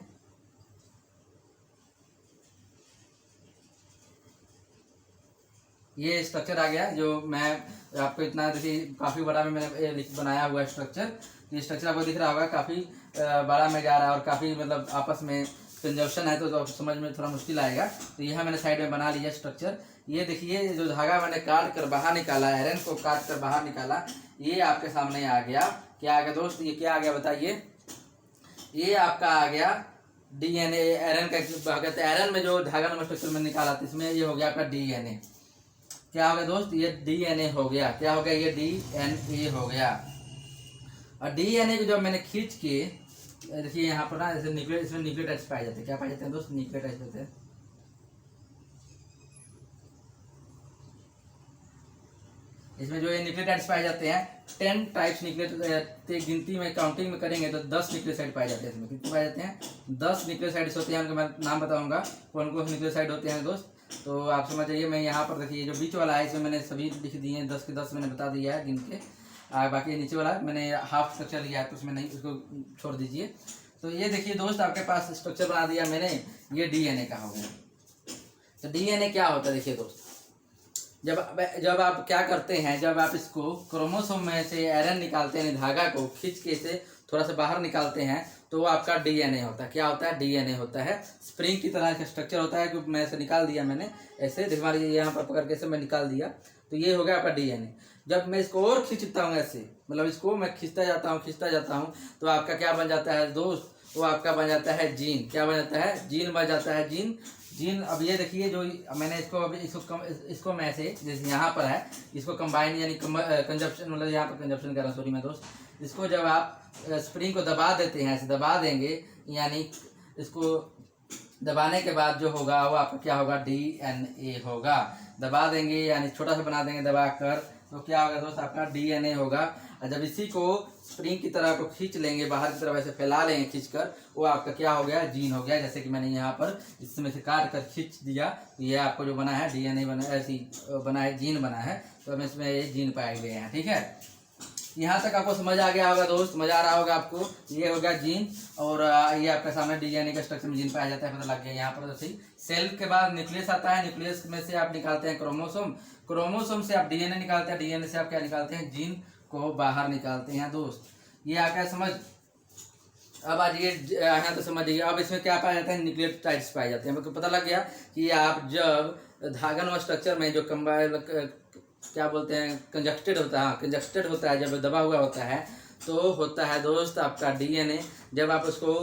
ये स्ट्रक्चर आ गया जो मैं आपको इतना देखिए काफ़ी बड़ा में मैंने बनाया हुआ स्ट्रक्चर। ये स्ट्रक्चर आपको दिख रहा होगा, काफ़ी बड़ा में जा रहा है और काफ़ी मतलब आपस में कंजप्शन है, तो समझ में थोड़ा मुश्किल आएगा। तो यह मैंने साइड में बना लिया स्ट्रक्चर। ये देखिए जो धागा मैंने काट कर बाहर निकाला, एरेन को काट कर बाहर निकाला, ये आपके सामने आ गया। क्या आ गया दोस्त? ये क्या आ गया बताइए? ये आपका आ गया डीएनए। एरेन का एरेन में जो धागा स्ट्रक्चर में निकाला था, इसमें ये हो गया आपका डीएनए। क्या हो गया दोस्त? ये डीएनए हो गया। क्या हो गया? ये डीएनए हो गया। और डीएनए को जब मैंने खींच के देखिए यहाँ पर ना, जैसे इसमें न्यूक्लियोटाइड्स पाए जाते हैं। क्या पाए जाते हैं दोस्त? न्यूक्लियोटाइड्स होते हैं। इसमें जो ये न्यूक्लियोटाइड्स पाए जाते हैं 10 टाइप्स न्यूक्लियोटाइड, गिनती में काउंटिंग में करेंगे तो 10 न्यूक्लियोसाइड पाए जाते हैं। इसमें कितने पाए जाते हैं? 10 न्यूक्लियोसाइड्स होते हैं। उनका मैं नाम बताऊंगा कौन कौन से न्यूक्लियोसाइड होते हैं दोस्त, तो आप समझ जाइए। मैं यहाँ पर देखिए जो बीच वाला है इसमें मैंने सभी लिख दिए हैं, 10 के 10 मैंने बता दिया है गिन के। बाकी नीचे वाला मैंने हाफ स्ट्रक्चर लिया है तो उसमें नहीं, उसको छोड़ दीजिए। तो ये देखिए दोस्त आपके पास स्ट्रक्चर बना दिया मैंने, ये डीएनए का हो गया। तो डीएनए क्या होता है देखिए दोस्त, जब आप क्या करते हैं, जब आप इसको क्रोमोसोम में से एरेन निकालते हैं, धागा को खींच के इसे थोड़ा सा बाहर निकालते हैं तो वो आपका डीएनए होता है। क्या होता है? डीएनए होता है। स्प्रिंग की तरह का स्ट्रक्चर होता है कि मैं ऐसे निकाल दिया मैंने, ऐसे देख मान लीजिए यहाँ पर पकड़ के ऐसे मैं निकाल दिया, तो ये हो गया आपका डीएनए। जब मैं इसको और खींचता हूँ ऐसे, मतलब इसको मैं खींचता जाता हूँ तो आपका क्या बन जाता है दोस्त? वो आपका बन जाता है जीन। क्या बन जाता है? जीन बन जाता है, जीन। अब ये देखिए जो मैंने इसको मैं ऐसे जैसे यहाँ पर है, इसको कंबाइन यानी कंजप्शन, मतलब यहाँ पर कंजप्शन कर रहा हूँ, सॉरी मैं दोस्त। इसको जब आप स्प्रिंग को दबा देते हैं, ऐसे दबा देंगे, यानी इसको दबाने के बाद जो होगा वो आपका क्या होगा? डीएनए होगा। दबा देंगे यानी छोटा सा बना देंगे दबा कर, तो क्या होगा दोस्त? आपका डीएनए होगा। और जब इसी को स्प्रिंग की तरह को खींच लेंगे, बाहर की तरफ ऐसे फैला लेंगे खींचकर, वो आपका क्या हो गया? जीन हो गया। जैसे कि मैंने यहाँ पर इसमें से काट कर खींच दिया, तो ये आपको जो बना है डीएनए बना, ऐसी बना है, जीन बना है। तो अब इसमें ये जीन पाए गए हैं। ठीक है, यहाँ तक आपको समझ आ गया होगा दोस्त, समझ आ रहा होगा आपको। ये हो गया जीन, और ये आपके सामने डीएनए का स्ट्रक्चर में जीन पाया जाता है, पता लग गया। यहाँ पर सही सेल के बाद न्यूक्लियस आता है, न्यूक्लियस में से आप निकालते हैं क्रोमोसोम, क्रोमोसोम से आप डीएनए निकालते हैं, डीएनए से आप क्या निकालते हैं? जीन को बाहर निकालते हैं दोस्त। ये आ गया समझ। अब आज ये यहाँ तो समझिए। अब इसमें क्या पाया जाता है? न्यूक्लियोटाइड्स पाए जाते हैं। मतलब पता लग गया कि आप जब धागन स्ट्रक्चर में जो क्या बोलते हैं, कंजक्टेड होता है, कंजक्टेड होता है, जब दबा हुआ होता है तो होता है दोस्त आपका डीएनए। जब आप उसको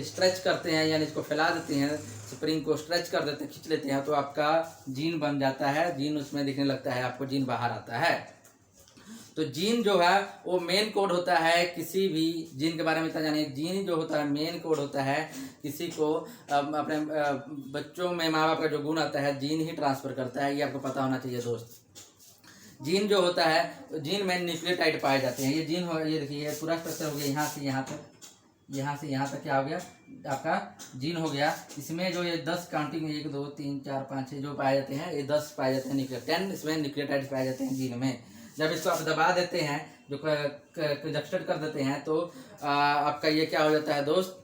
स्ट्रेच करते हैं यानी इसको फैला देते हैं, स्प्रिंग को स्ट्रेच कर देते हैं, खींच लेते हैं, तो आपका जीन बन जाता है। जीन उसमें दिखने लगता है, आपको जीन बाहर आता है। तो जीन जो है वो मेन कोड होता है, किसी भी जीन के बारे में इतना जानिए। जीन जो होता है मेन कोड होता है, किसी को अपने बच्चों में माँ बाप का जो गुण आता है जीन ही ट्रांसफर करता है। ये आपको पता होना चाहिए दोस्त। जीन जो होता है, तो जीन में न्यूक्लियोटाइड पाए जाते हैं। ये जीन हो, ये देखिए पूरा स्ट्रक्चर हो गया, यहाँ से यहाँ तक, यहाँ से यहाँ तक क्या हो गया? आपका जीन हो गया। इसमें जो ये 10 काउंटिंग 1 2 3 4 5 6 जो पाए जाते हैं, ये 10 पाए जाते हैं न्यूक्लियो 10 इसमें न्यूक्लियोटाइड्स पाए जाते हैं जीन में। जब इसको आप दबा देते हैं, जो कंजक्टेड कर देते हैं, तो आपका ये क्या हो जाता है दोस्त?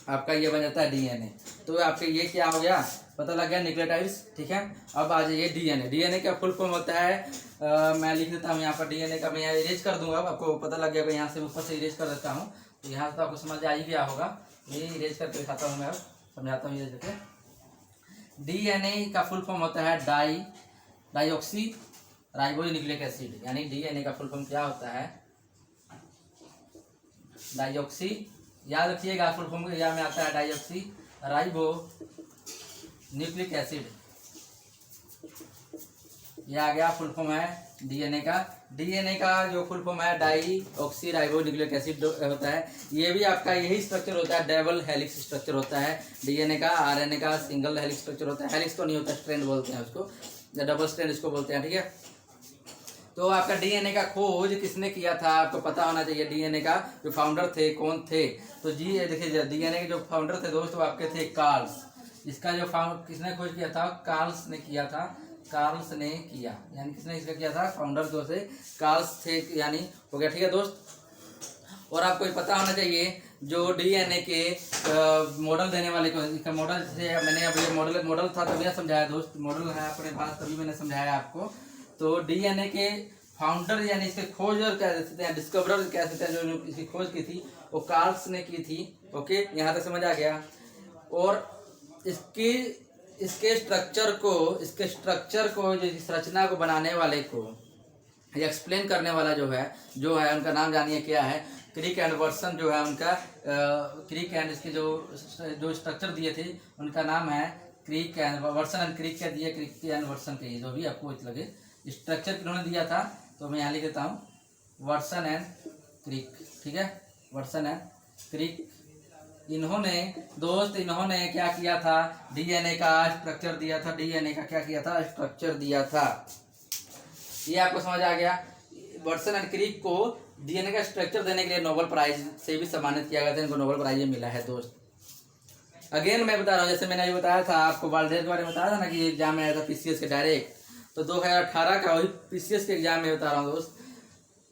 आपका ये बन जाता है डीएनए। तो आपके ये क्या हो गया? पता लग गया न्यूक्लियोटाइड्स, ठीक है। अब आ जाइए डीएनए। डीएनए का फुल फॉर्म होता है मैं लिख देता हूँ यहाँ पर डीएनए का, मैं यहाँ इरेज कर दूंगा, आपको पता लग गया। यहाँ से ऊपर से इरेज कर देता हूँ, तो यहाँ से तो आपको समझ आ ही गया होगा। ये इरेज करके दिखाता हूँ मैं, अब समझाता हूँ ये देखिए। डीएनए का फुल फॉर्म होता है डाईऑक्सी राइबो न्यूक्लिक एसिड, यानी डीएनए का फुल फॉर्म क्या होता है, डाईऑक्सी, याद रखिएगा फुल फॉर्म या में आता है डाईऑक्सी राइबो न्यूक्लिक एसिड, ये आ गया फुल फॉर्म है डीएनए का। डीएनए का जो फुल फॉर्म है डाईऑक्सी राइबो न्यूक्लिक एसिड होता है। ये भी आपका यही स्ट्रक्चर होता है, डबल हेलिक्स स्ट्रक्चर होता है डीएनए का। आरएनए का सिंगल हेलिक्स स्ट्रक्चर होता है, हेलिक्स तो नहीं होता, स्ट्रैंड बोलते हैं उसको, या डबल स्ट्रैंड इसको बोलते हैं, ठीक है। तो आपका डीएनए का खोज किसने किया था, आपको पता होना चाहिए। डीएनए का जो फाउंडर थे कौन थे, तो जी देखिए डीएनए के जो फाउंडर थे दोस्तों आपके थे कार्ल्स। इसका जो किसने खोज किया था, कार्ल्स ने किया था, कार्ल्स ने किया, यानी किसने इसका किया था, फाउंडर जो थे कार्ल्स थे, यानी हो गया, ठीक है दोस्त। और आपको पता होना चाहिए जो डीएनए के मॉडल देने वाले को, इसका मॉडल से मैंने अब ये मॉडल था तभी समझाया दोस्त, मॉडल है अपने पास तभी मैंने समझाया आपको। तो डीएनए के फाउंडर यानी इसके खोजर कह सकते हैं, डिस्कवरर कह सकते हैं, जो इसकी खोज की थी वो कार्ल्स ने की थी। ओके, यहाँ तक समझ आ गया। और इसके स्ट्रक्चर को जो इस रचना को बनाने वाले को एक्सप्लेन करने वाला जो है उनका नाम जानिए क्या है, क्रिक एंड वर्सन जो है उनका, क्रिक एंड इसके जो स्ट्रक्चर दिए थे उनका नाम है Crick and version and Crick का दिए, क्रिक एंड वर्सन के, जो भी आपको लगे स्ट्रक्चर किन्होंने दिया था, तो मैं यहाँ लिख देता हूँ वर्सन एंड क्रिक, ठीक है, वर्सन एंड क्रिक। इन्होंने क्या किया था, डीएनए का स्ट्रक्चर दिया था, डीएनए का क्या किया था, स्ट्रक्चर दिया था। ये आपको समझ आ गया। वर्सन एंड क्रिक को डीएनए का स्ट्रक्चर देने के लिए नोबेल प्राइज से भी सम्मानित किया गया था, इनको नोबेल प्राइज मिला है दोस्त। अगेन मैं बता रहा हूँ, जैसे मैंने अभी बताया था आपको वाल्डेर के बारे में बताया था ना कि एग्जाम में आया था पीसीएस के डायरेक्ट, तो 2018 का वही पीसीएस के एग्जाम में बता रहा हूँ दोस्त।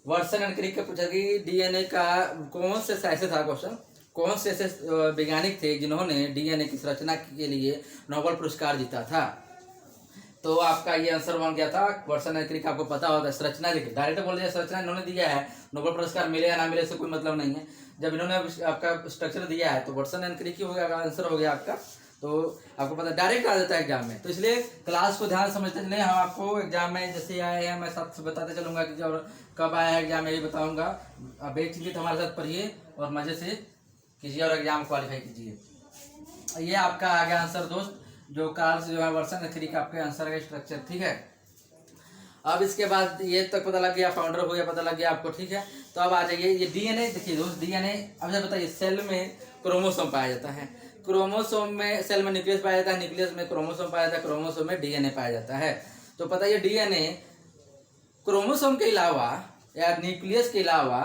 वर्सन एंड क्रिक का पूछा कि डीएनए का कौन से ऐसे था क्वेश्चन, कौन से ऐसे वैज्ञानिक थे जिन्होंने डीएनए की संरचना के लिए नोबेल पुरस्कार जीता था, तो आपका ये आंसर बन गया था वर्सन एंड क्रिक। आपको पता होता है संरचना, देखिए डायरेक्ट बोल दिया संरचना इन्होंने दिया है, नोबेल पुरस्कार मिले या ना मिले से कोई मतलब नहीं है, जब इन्होंने आपका स्ट्रक्चर दिया है तो वर्सन एंड क्रिक ही हो गया, आंसर हो गया आपका। तो आपको पता डायरेक्ट आ जाता है एग्जाम में, तो इसलिए क्लास को ध्यान समझते चले। हम आपको एग्जाम में जैसे आए हैं मैं साथ बताते चलूंगा कि और कब आया है एग्जाम, यही बताऊंगा। अब बेचिंतित हमारे साथ पढ़िए और मजे से कीजिए और एग्जाम क्वालिफाई कीजिए। ये आपका आ गया आंसर दोस्त, जो कार्ल्स जो है वर्सन एंड क्रिक आपके आंसर का स्ट्रक्चर, ठीक है। अब इसके बाद ये तक पता लग गया, फाउंडर हो गया, पता लग गया आपको, ठीक है। तो अब आ जाइए ये डीएनए, देखिए दोस्त डीएनए, अब जब बताइए सेल में क्रोमोसोम पाया जाता है, क्रोमोसोम में सेल में न्यूक्लियस पाया जाता है, न्यूक्लियस में क्रोमोसोम पाया जाता है, क्रोमोसोम में डीएनए पाया जाता है। तो पता है डीएनए क्रोमोसोम के अलावा या न्यूक्लियस के अलावा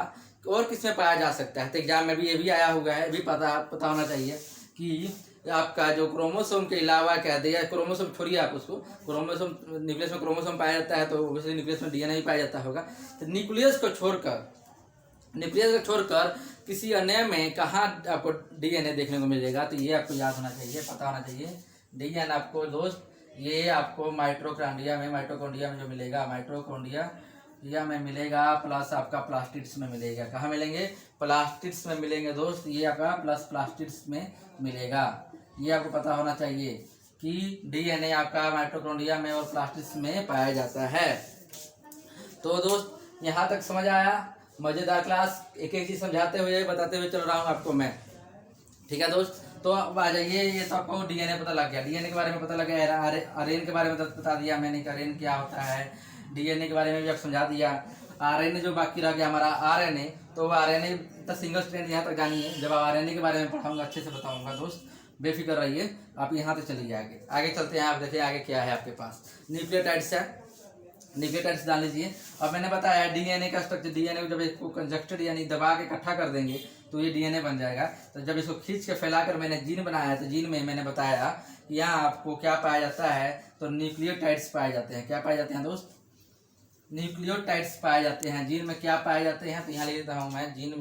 और किसमें पाया जा सकता है, तो एग्जाम में भी ये भी आया हुआ है, भी पता होना चाहिए कि आपका जो क्रोमोसोम के अलावा कह दिया, क्रोमोसोम छोड़िए आप उसको, क्रोमोसोम न्यूक्लियस में क्रोमोसोम पाया जाता है, तो ऑब्वियसली न्यूक्लियस में डीएनए ही पाया जाता होगा। तो न्यूक्लियस को छोड़कर किसी अन्य में कहाँ आपको डीएनए देखने को मिलेगा, तो ये आपको याद होना चाहिए, पता होना चाहिए। डीएनए आपको दोस्त ये आपको माइटोकॉन्ड्रिया में जो मिलेगा, माइटोकॉन्ड्रिया में मिलेगा, प्लस आपका प्लास्टिड्स में मिलेगा। कहाँ मिलेंगे, प्लास्टिड्स में मिलेंगे दोस्त, ये आपका प्लस प्लास्टिड्स में मिलेगा। ये आपको पता होना चाहिए कि डीएनए आपका माइटोकॉन्ड्रिया में और प्लास्टिड्स में पाया जाता है। तो दोस्त यहाँ तक समझ आया, मजेदार क्लास, एक एक चीज समझाते हुए बताते हुए चल रहा हूँ आपको मैं, ठीक है दोस्त। तो अब आ जाइए, ये तो आपको डीएनए पता लग गया, डीएनए के बारे में पता लग गया, आरएनए के बारे में बता दिया मैंने कि आरएनए क्या होता है, डीएनए के बारे में भी आप समझा दिया। आरएनए जो बाकी रह गया हमारा आरएनए, तो आरएनए तो सिंगल स्ट्रैंड यहाँ तक जानिए, जब आप आरएनए के बारे में पढ़ाऊंगा अच्छे से बताऊंगा दोस्त, बेफिक्र रहिए। आप यहाँ तक चलिए, आगे चलते हैं। आप देखिए आगे क्या है आपके पास, न्यूक्लियोटाइड्स है, न्यूक्लियोटाइड्स डाल लीजिए। अब मैंने बताया डीएनए का स्ट्रक्चर, डीएनए को जब इसको कंजक्टेड यानी दबा के इकट्ठा कर देंगे तो ये डीएनए बन जाएगा। तो जब इसको खींच के फैलाकर मैंने जीन बनाया, तो जीन में मैंने बताया कि यहाँ आपको क्या पाया जाता है, तो न्यूक्लियोटाइड्स पाए जाते हैं। क्या पाए जाते हैं दोस्त, न्यूक्लियोटाइड्स पाए जाते हैं। जीन में क्या पाए जाते हैं, तो यहाँ लिख देता हूँ मैं, जीन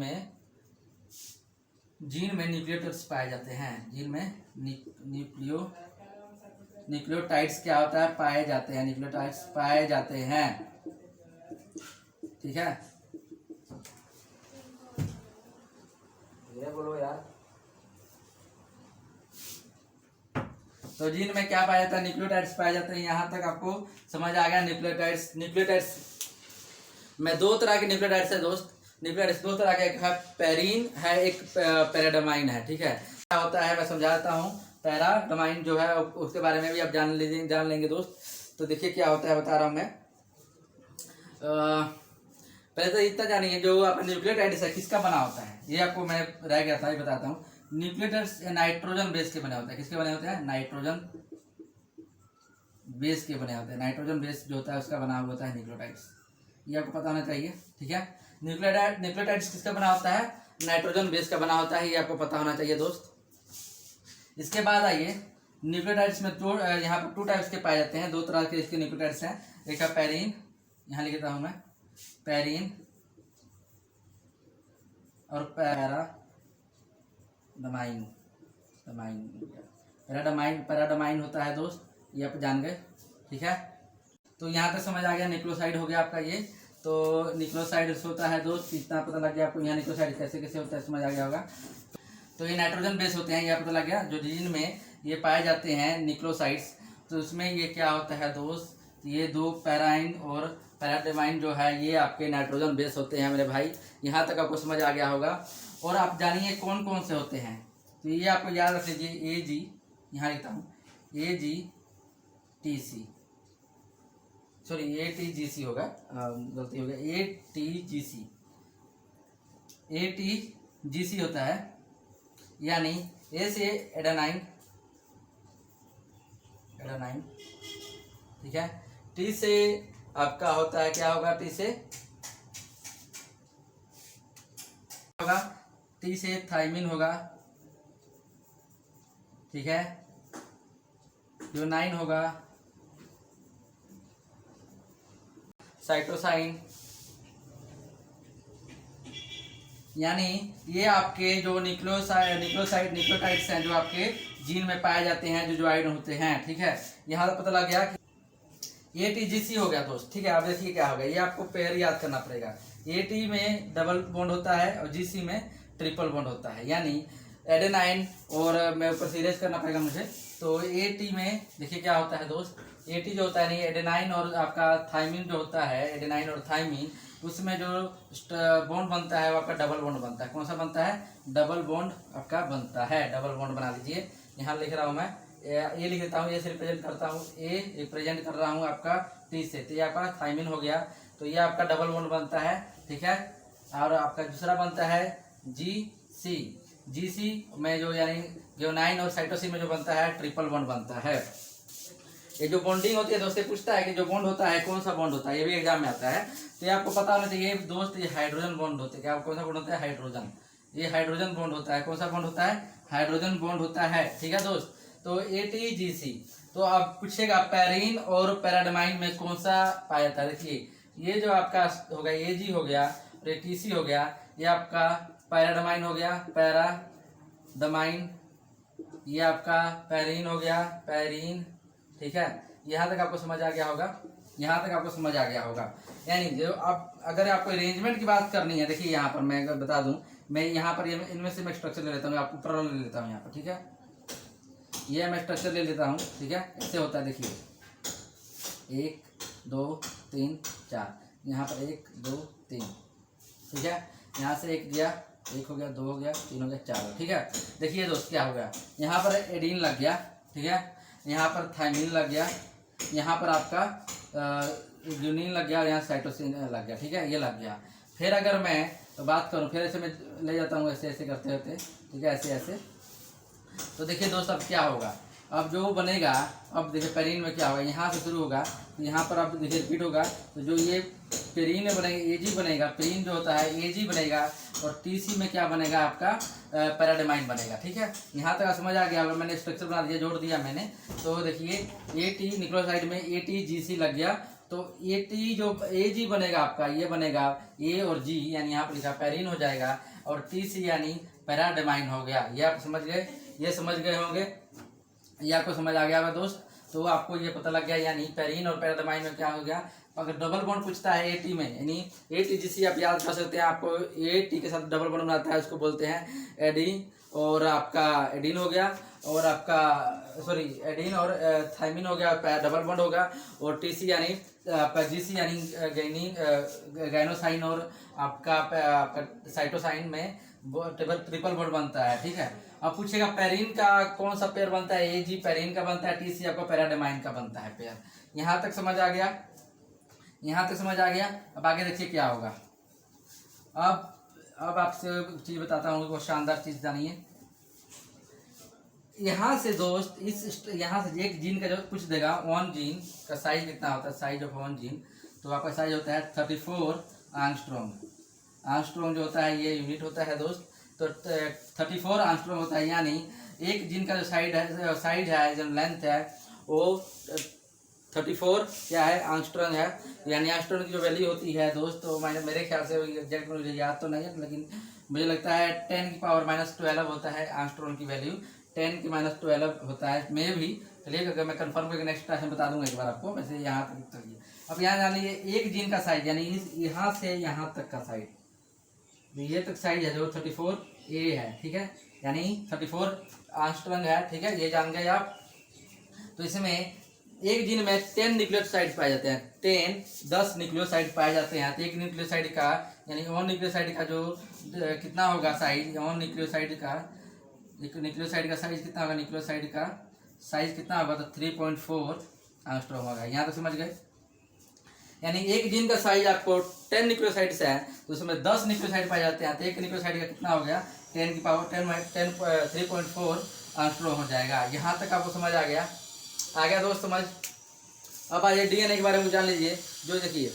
में न्यूक्लियोटाइड्स पाए जाते हैं, जीन में न्यूक्लियोटाइड्स न्यूक्लियोटाइड्स क्या होता है, पाए जाते हैं, न्यूक्लियोटाइड्स पाए जाते हैं। ठीक है, ये बोलो यार। तो जीन में क्या पाया जाता है, न्यूक्लियोटाइड्स पाए जाते हैं। यहाँ तक आपको समझ आ गया। न्यूक्लियोटाइड्स में दो तरह के न्यूक्लियोटाइड्स है दोस्त। न्यूक्लियोटाइड्स दो तरह के, एक है पेरीन है, एक पैराडामाइन है। ठीक है, क्या होता है मैं समझाता हूँ। पैराडामाइन जो है उसके बारे में भी आप जान लेंगे दोस्त। तो देखिए क्या होता है, बता रहा हूँ मैं। पहले तो इतना जानिए, जो आपका न्यूक्लियोटाइड्स है किसका बना होता है, ये आपको मैं रह गया था, ये बताता हूँ। न्यूक्लियोटाइड्स नाइट्रोजन बेस के बने होते हैं। किसके बने होते हैं, नाइट्रोजन बेस के बने होते हैं। नाइट्रोजन बेस जो होता है उसका बना हुआ होता है न्यूक्लियोटाइड्स, ये आपको पता होना चाहिए। ठीक है, न्यूक्लियोटाइड्स किसका बना होता है, नाइट्रोजन बेस का बना होता है, ये आपको पता होना चाहिए दोस्त। इसके बाद आइए, न्यूक्लियोटाइड्स में दो, यहाँ पर 2 टाइप्स के पाए जाते हैं। 2 तरह के इसके न्यूक्लियोटाइड्स हैं। एक है पेरीन, यहाँ लिख देता हूँ मैं, पेरीन, और पैराडामाइन। पैराडामाइन होता है दोस्त, ये आप जान गए। ठीक है, तो यहाँ तक समझ आ गया। न्यूक्लियोसाइड हो गया आपका ये। तो न्यूक्लियोसाइड होता है दोस्त, इतना पता लग गया आपको। यहाँ न्यूक्लियोसाइड कैसे कैसे होता है समझ आ गया होगा। तो ये नाइट्रोजन बेस होते हैं, यह पता लग गया। जो जीन में ये पाए जाते हैं न्यूक्लियोसाइड्स, तो उसमें ये क्या होता है दोस्त, ये 2 पैराइन और पैराडामाइन जो है ये आपके नाइट्रोजन बेस होते हैं मेरे भाई। यहाँ तक आपको समझ आ गया होगा। और आप जानिए कौन कौन से होते हैं, तो ये आपको याद रख लीजिए। AG, यहाँ लिखता हूँ AGTC, सॉरी ATGC होगा, गलती हो गया, ATGC होता है। यानी ए से एडेनाइन, ठीक है। टी से आपका होता है, क्या होगा, टी से होगा, टी से थाइमिन होगा। ठीक है, जो 9 होगा साइटोसाइन। यानी ये आपके जो न्यूक्लियोटाइड्स हैं जो आपके जीन में पाए जाते हैं, जो ज्वाइन होते हैं। ठीक है, यहाँ तो पता लग गया कि ATGC हो गया दोस्त। ठीक है, अब देखिए क्या होगा, ये आपको पेयर याद करना पड़ेगा। AT में डबल बॉन्ड होता है और GC में ट्रिपल बॉन्ड होता है। यानी एडेनाइन, और मैं ऊपर सीरियस करना पड़ेगा मुझे। तो AT में देखिए क्या होता है दोस्त, AT जो होता है नहीं, एडेनाइन और आपका थाइमिन जो होता है, एडेनाइन और थाइमिन, उसमें जो बॉन्ड बनता है वो आपका डबल बॉन्ड बनता है। कौन सा बनता है, डबल बॉन्ड आपका बनता है। डबल बॉन्ड बना लीजिए। यहाँ लिख रहा हूँ मैं, ए लिख देता हूँ, ए से रिप्रेजेंट करता हूँ, ए रिप्रेजेंट कर रहा हूँ आपका टी से, तो ये आपका थाइमिन हो गया। तो ये आपका डबल बॉन्ड बनता है। ठीक है, और आपका दूसरा बनता है GC में जो, यानी जो 9 और साइटोसिन में जो बनता है ट्रिपल बॉन्ड बनता है। ये जो बॉन्डिंग होती है दोस्त, पूछता है कि जो बॉन्ड होता है कौन सा बॉन्ड होता है, ये भी एग्जाम में आता है। तो ये आपको पता होना चाहिए दोस्त, ये हाइड्रोजन बॉन्ड होते हैं। क्या कौन सा बॉन्ड होता है, हाइड्रोजन। ये हाइड्रोजन बॉन्ड होता है। कौन सा बॉन्ड होता है, हाइड्रोजन बॉन्ड होता है। ठीक है दोस्त, तो ATGC। तो अब पूछेगा पेरीन और पैराडामाइन में कौन सा पाया जाता है। देखिए ये जो आपका होगा AG हो गया और TC हो गया, ये आपका पैराडामाइन हो गया, पैराडामाइन। ये आपका पेरीन हो गया, पेरीन। ठीक है, यहाँ तक आपको समझ आ गया होगा। यानी जो आप, अगर आपको अरेंजमेंट की बात करनी है, देखिए यहाँ पर मैं अगर बता दूं, मैं यहाँ पर ये इनमें से मैं स्ट्रक्चर ले लेता हूँ, आपको ऊपर वाला ले लेता हूँ यहाँ पर। ठीक है, ये मैं स्ट्रक्चर ले लेता हूँ। ठीक है, ऐसे होता है, देखिए 1 2 3 4, यहाँ पर 1 2 3। ठीक है, यहाँ से 1 गया, 1 हो गया, 2 हो गया, 3 हो गया, 4। ठीक है, देखिए दोस्त क्या हो गया, यहाँ पर एडीन लग गया। ठीक है, यहाँ पर थाइमिन लग गया, यहाँ पर आपका ग्लूनिन लग गया, और यहाँ साइटोसिन लग गया। ठीक है, ये लग गया। फिर अगर मैं बात करूँ, फिर ऐसे मैं ले जाता हूँ, ऐसे ऐसे करते रहते। ठीक है, ऐसे ऐसे। तो देखिए दोस्त अब क्या होगा, अब जो बनेगा, अब देखिए पेरीन में क्या होगा, यहाँ से शुरू होगा, तो यहाँ पर अब देखिए रिपीट होगा। तो जो ये पेरीन में बनेगा AG बनेगा, पेरीन जो होता है AG बनेगा, और TC में क्या बनेगा आपका पैराडामाइन बनेगा। ठीक है, यहाँ तक समझ आ गया। अगर मैंने स्ट्रक्चर बना दिया, जोड़ दिया मैंने, तो देखिए AT न्यूक्लियोसाइड में ATGC लग गया। तो AT जो AG बनेगा आपका, ये बनेगा A और G, यानी यहाँ पर लिखा पेरीन हो जाएगा, और TC यानी पैराडामाइन हो गया। ये आप समझ गए, ये समझ गए होंगे, ये आपको समझ आ गया होगा दोस्त। तो आपको ये पता लग गया या नहीं पेरीन और पैराडाइमाइन में क्या हो गया। अगर डबल बॉन्ड पूछता है एटी में, यानी एटीजीसी आप याद कर सकते हैं, आपको एटी के साथ डबल बॉन्ड बनाता है उसको बोलते हैं एडीन, और आपका एडीन हो गया, और आपका सॉरी एडीन और थाइमिन हो गया, डबल बॉन्ड होगा, और टीसी यानी आपका जीसी यानी गैनोसाइन और आपका साइटोसाइन में ट्रिपल बॉन्ड बनता है। ठीक है, अब पूछेगा पेरीन का कौन सा पेयर बनता है, एजी पेरीन का बनता है, टीसी आपको पैराडाइमाइन का बनता है पेयर। यहाँ तक समझ आ गया, यहाँ तक समझ आ गया। अब आगे देखिए क्या होगा। अब आपसे चीज बताता हूँ, वो शानदार चीज जानिए। यहाँ से दोस्त यहाँ से एक जीन का जो पूछ देगा, वन जीन का साइज कितना होता है, साइज ऑफ वन जीन, तो आपका साइज होता है 34 एंगस्ट्रॉम। एंगस्ट्रॉम जो होता है ये यूनिट होता है दोस्त, तो 34 एंगस्ट्रॉम होता है, यानी एक जीन का जो साइड है जो लेंथ है वो 34 क्या है एंगस्ट्रॉम है। यानी एंगस्ट्रॉम की जो वैल्यू होती है दोस्त, तो मेरे ख्याल से एग्जैक्ट मुझे याद तो नहीं है, लेकिन मुझे लगता है 10 की पावर -12 होता है एंगस्ट्रॉम की वैल्यू, 10 की -12 होता है मे भी। चलिए अगर मैं कंफर्म करके नेक्स्ट क्लास में बता दूंगा एक बार आपको। वैसे यहाँ तक चलिए, अब यहाँ जान लीजिए एक जीन का साइज, यानी यहाँ से यहाँ तक का साइज, ये तक साइज है जो 34A है। ठीक है, यानी 34 एंगस्ट्रॉम है। ठीक है, ये जान गए आप। तो इसमें एक जीन में 10 न्यूक्लियोसाइड पाए जाते हैं, 10 न्यूक्लियोसाइड पाए जाते हैं। तो एक न्यूक्लियोसाइड का यानी वन न्यूक्लियोसाइड का जो कितना होगा साइज, वन न्यूक्लियोसाइड का साइज कितना होगा, न्यूक्लियोसाइड का साइज कितना होगा, तो 3.4 एंगस्ट्रॉम होगा। यहाँ तक समझ गए। यानी एक जीन का साइज आपको 10 न्यूक्लियोसाइड्स है, तो उसमें 10 न्यूक्लियोसाइड पाए जाते हैं, तो एक न्यूक्लियोसाइड का कितना हो गया, 10 की पावर 3.4 एंगस्ट्रॉम हो जाएगा। यहाँ तक आपको समझ आ गया दोस्त समझ। अब आइए डीएनए के बारे में जान लीजिए। जो देखिए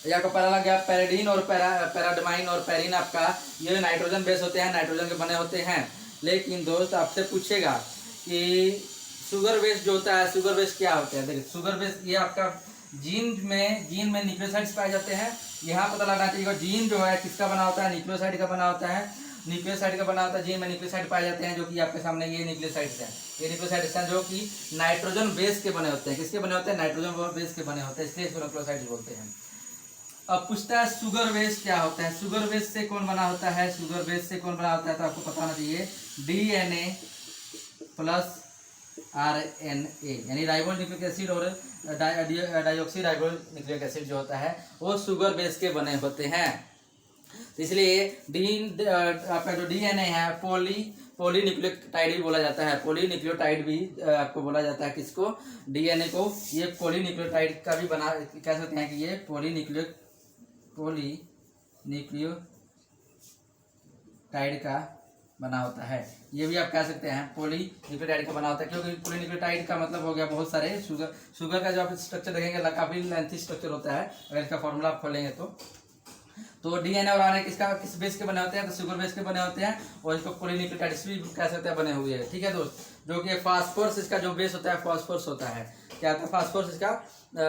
ये आपको पता लग गया, पैराडीन और पैराडाइमाइन और पेरीन आपका ये नाइट्रोजन बेस होते हैं, नाइट्रोजन के बने होते हैं। लेकिन दोस्त आपसे पूछेगा कि शुगर बेस जो होता है, शुगर बेस क्या होता है। देखिए शुगर बेस ये आपका जीन में न्यूक्लियोसाइड्स पाए जाते हैं। यहाँ पता लगना चाहिए जीन जो है किसका बना होता है, न्यूक्लियोसाइड का बना होता है, न्यूक्लियोसाइड का बना होता है। जीन में न्यूक्लियोसाइड पाए जाते हैं, जो कि आपके सामने ये न्यूक्लियोसाइड्स हैं, ये न्यूक्लियोसाइड्स हैं जो कि नाइट्रोजन बेस के बने होते हैं। किसके बने होते हैं, नाइट्रोजन बेस के बने होते हैं, इसलिए इसको न्यूक्लियोसाइड्स बोलते हैं। अब पूछता है शुगर बेस क्या होता है, शुगर बेस से कौन बना होता है, शुगर बेस से कौन बना होता है, तो आपको पता होना चाहिए DNA प्लस RNA, यानी राइबो न्यूक्लिक एसिड और डाइऑक्सी राइबो न्यूक्लिक एसिड जो होता है वो शुगर बेस के बने होते हैं। इसलिए आपका जो DNA है पॉलीन्यूक्लियोटाइड भी बोला जाता है, पॉलीन्यूक्लियोटाइड भी आपको बोला जाता है। किसको, DNA को ये पॉलीन्यूक्लियोटाइड का भी बना कह सकते हैं कि ये पॉलीन्यूक्लियोटाइड का बना होता है। ये भी आप कह सकते हैं पॉलीन्यूक्लियोटाइड का बना होता है, क्योंकि पॉलीन्यूक्लियोटाइड का मतलब हो गया बहुत सारे शुगर का जो आप स्ट्रक्चर देखेंगे काफी लेंथी स्ट्रक्चर होता है। अगर इसका फॉर्मूला आप खोलेंगे तो DNA और RNA किस बेस के बने होते हैं, तो शुगर बेस के बने होते हैं, और इसको पॉलीन्यूक्लियोटाइड्स भी कह सकते हैं बने हुए हैं। ठीक है दोस्त, जो कि फास्फोरस इसका जो बेस होता है फास्फोरस होता है। क्या होता है फास्फोरस इसका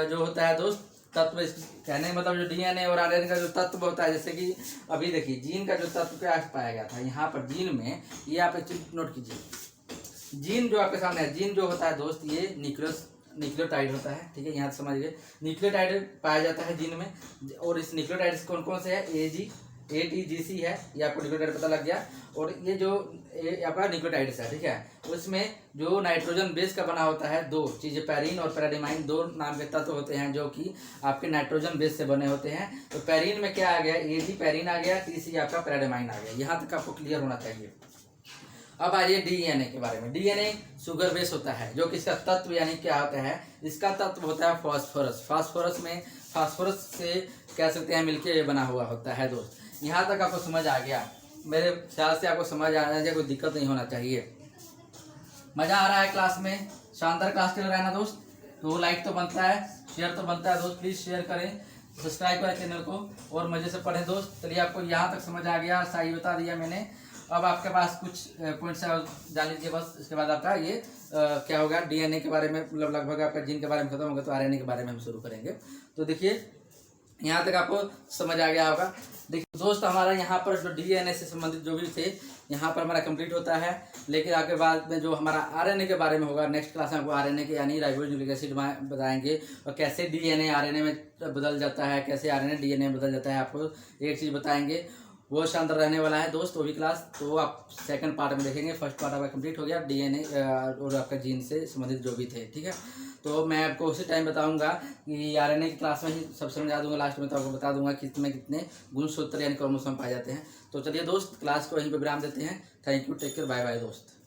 जो होता है दोस्त तत्व। कहने मतलब जो DNA और RNA का जो तत्व होता है, जैसे कि अभी देखिए जीन का जो तत्व क्या पाया गया था यहाँ पर जीन में, ये आप एक चीज नोट कीजिए। जीन जो आपके सामने है, जीन जो होता है दोस्त ये न्यूक्लियोटाइड होता है। ठीक है, यहाँ से समझिए न्यूक्लियोटाइड पाया जाता है जीन में, और इस न्यूक्लियोटाइड्स कौन कौन से है, ATGC है, ये आपको न्यूक्लियोटाइड पता लग गया। और ये जो आपका न्यूक्लियोटाइड्स है, ठीक है, उसमें जो नाइट्रोजन बेस का बना होता है, दो चीजें पेरीन और पैराडाइमाइन, दो नाम के तत्व होते हैं जो कि आपके नाइट्रोजन बेस से बने होते हैं। तो पेरीन में क्या आ गया, AG पेरीन आ गया, TC आपका पैराडाइमाइन आ गया। यहाँ तक आपको क्लियर होना चाहिए। अब आइए DNA के बारे में। DNA शुगर बेस होता है, जो कि इसका तत्व यानी क्या होता है, इसका तत्व होता है फास्फोरस। फास्फोरस से कह सकते हैं मिलके ये बना हुआ होता है दोस्त। यहाँ तक आपको समझ आ गया, मेरे ख्याल से आपको समझ आना चाहिए, कोई दिक्कत नहीं होना चाहिए। मजा आ रहा है क्लास में, शानदार क्लास चल रहा है ना दोस्त। तो लाइक तो बनता है, शेयर तो बनता है दोस्त, प्लीज शेयर करें, सब्सक्राइब करें चैनल को और मजे से पढ़ें दोस्त। चलिए आपको यहाँ तक समझ आ गया, सही बता दिया मैंने। अब आपके पास कुछ पॉइंट्स जान लीजिए बस, इसके बाद आपका ये क्या होगा, DNA के बारे में मतलब लगभग आपका जीन के बारे में खत्म होगा, तो RNA के बारे में हम शुरू करेंगे। तो देखिए यहाँ तक आपको समझ आ गया होगा। देखिए दोस्त, हमारा यहाँ पर जो DNA से संबंधित जो भी थे यहाँ पर हमारा कंप्लीट होता है। लेकिन आगे बाद में जो हमारा आरएनए के बारे में होगा, नेक्स्ट क्लास में आपको आरएनए के यानी राइबोन्यूक्लिक एसिड बताएंगे, और कैसे डीएनए आरएनए में बदल जाता है, कैसे आरएनए डीएनए में बदल जाता है, आपको एक चीज़ बताएंगे। वो शानदार रहने वाला है दोस्त, वो भी क्लास तो आप सेकंड पार्ट में देखेंगे। फर्स्ट पार्ट आपका कंप्लीट हो गया, डीएनए और आपका जीन से संबंधित जो भी थे, ठीक है। तो मैं आपको उसी टाइम बताऊंगा कि आरएनए की क्लास में ही सब समझा दूंगा, लास्ट में तो आपको बता दूंगा कि इसमें कितने गुणसूत्र यानी क्रोमोसोम पाए जाते हैं। तो चलिए दोस्त, क्लास को यहीं पर विराम देते हैं। Thank you, take care, bye bye दोस्त।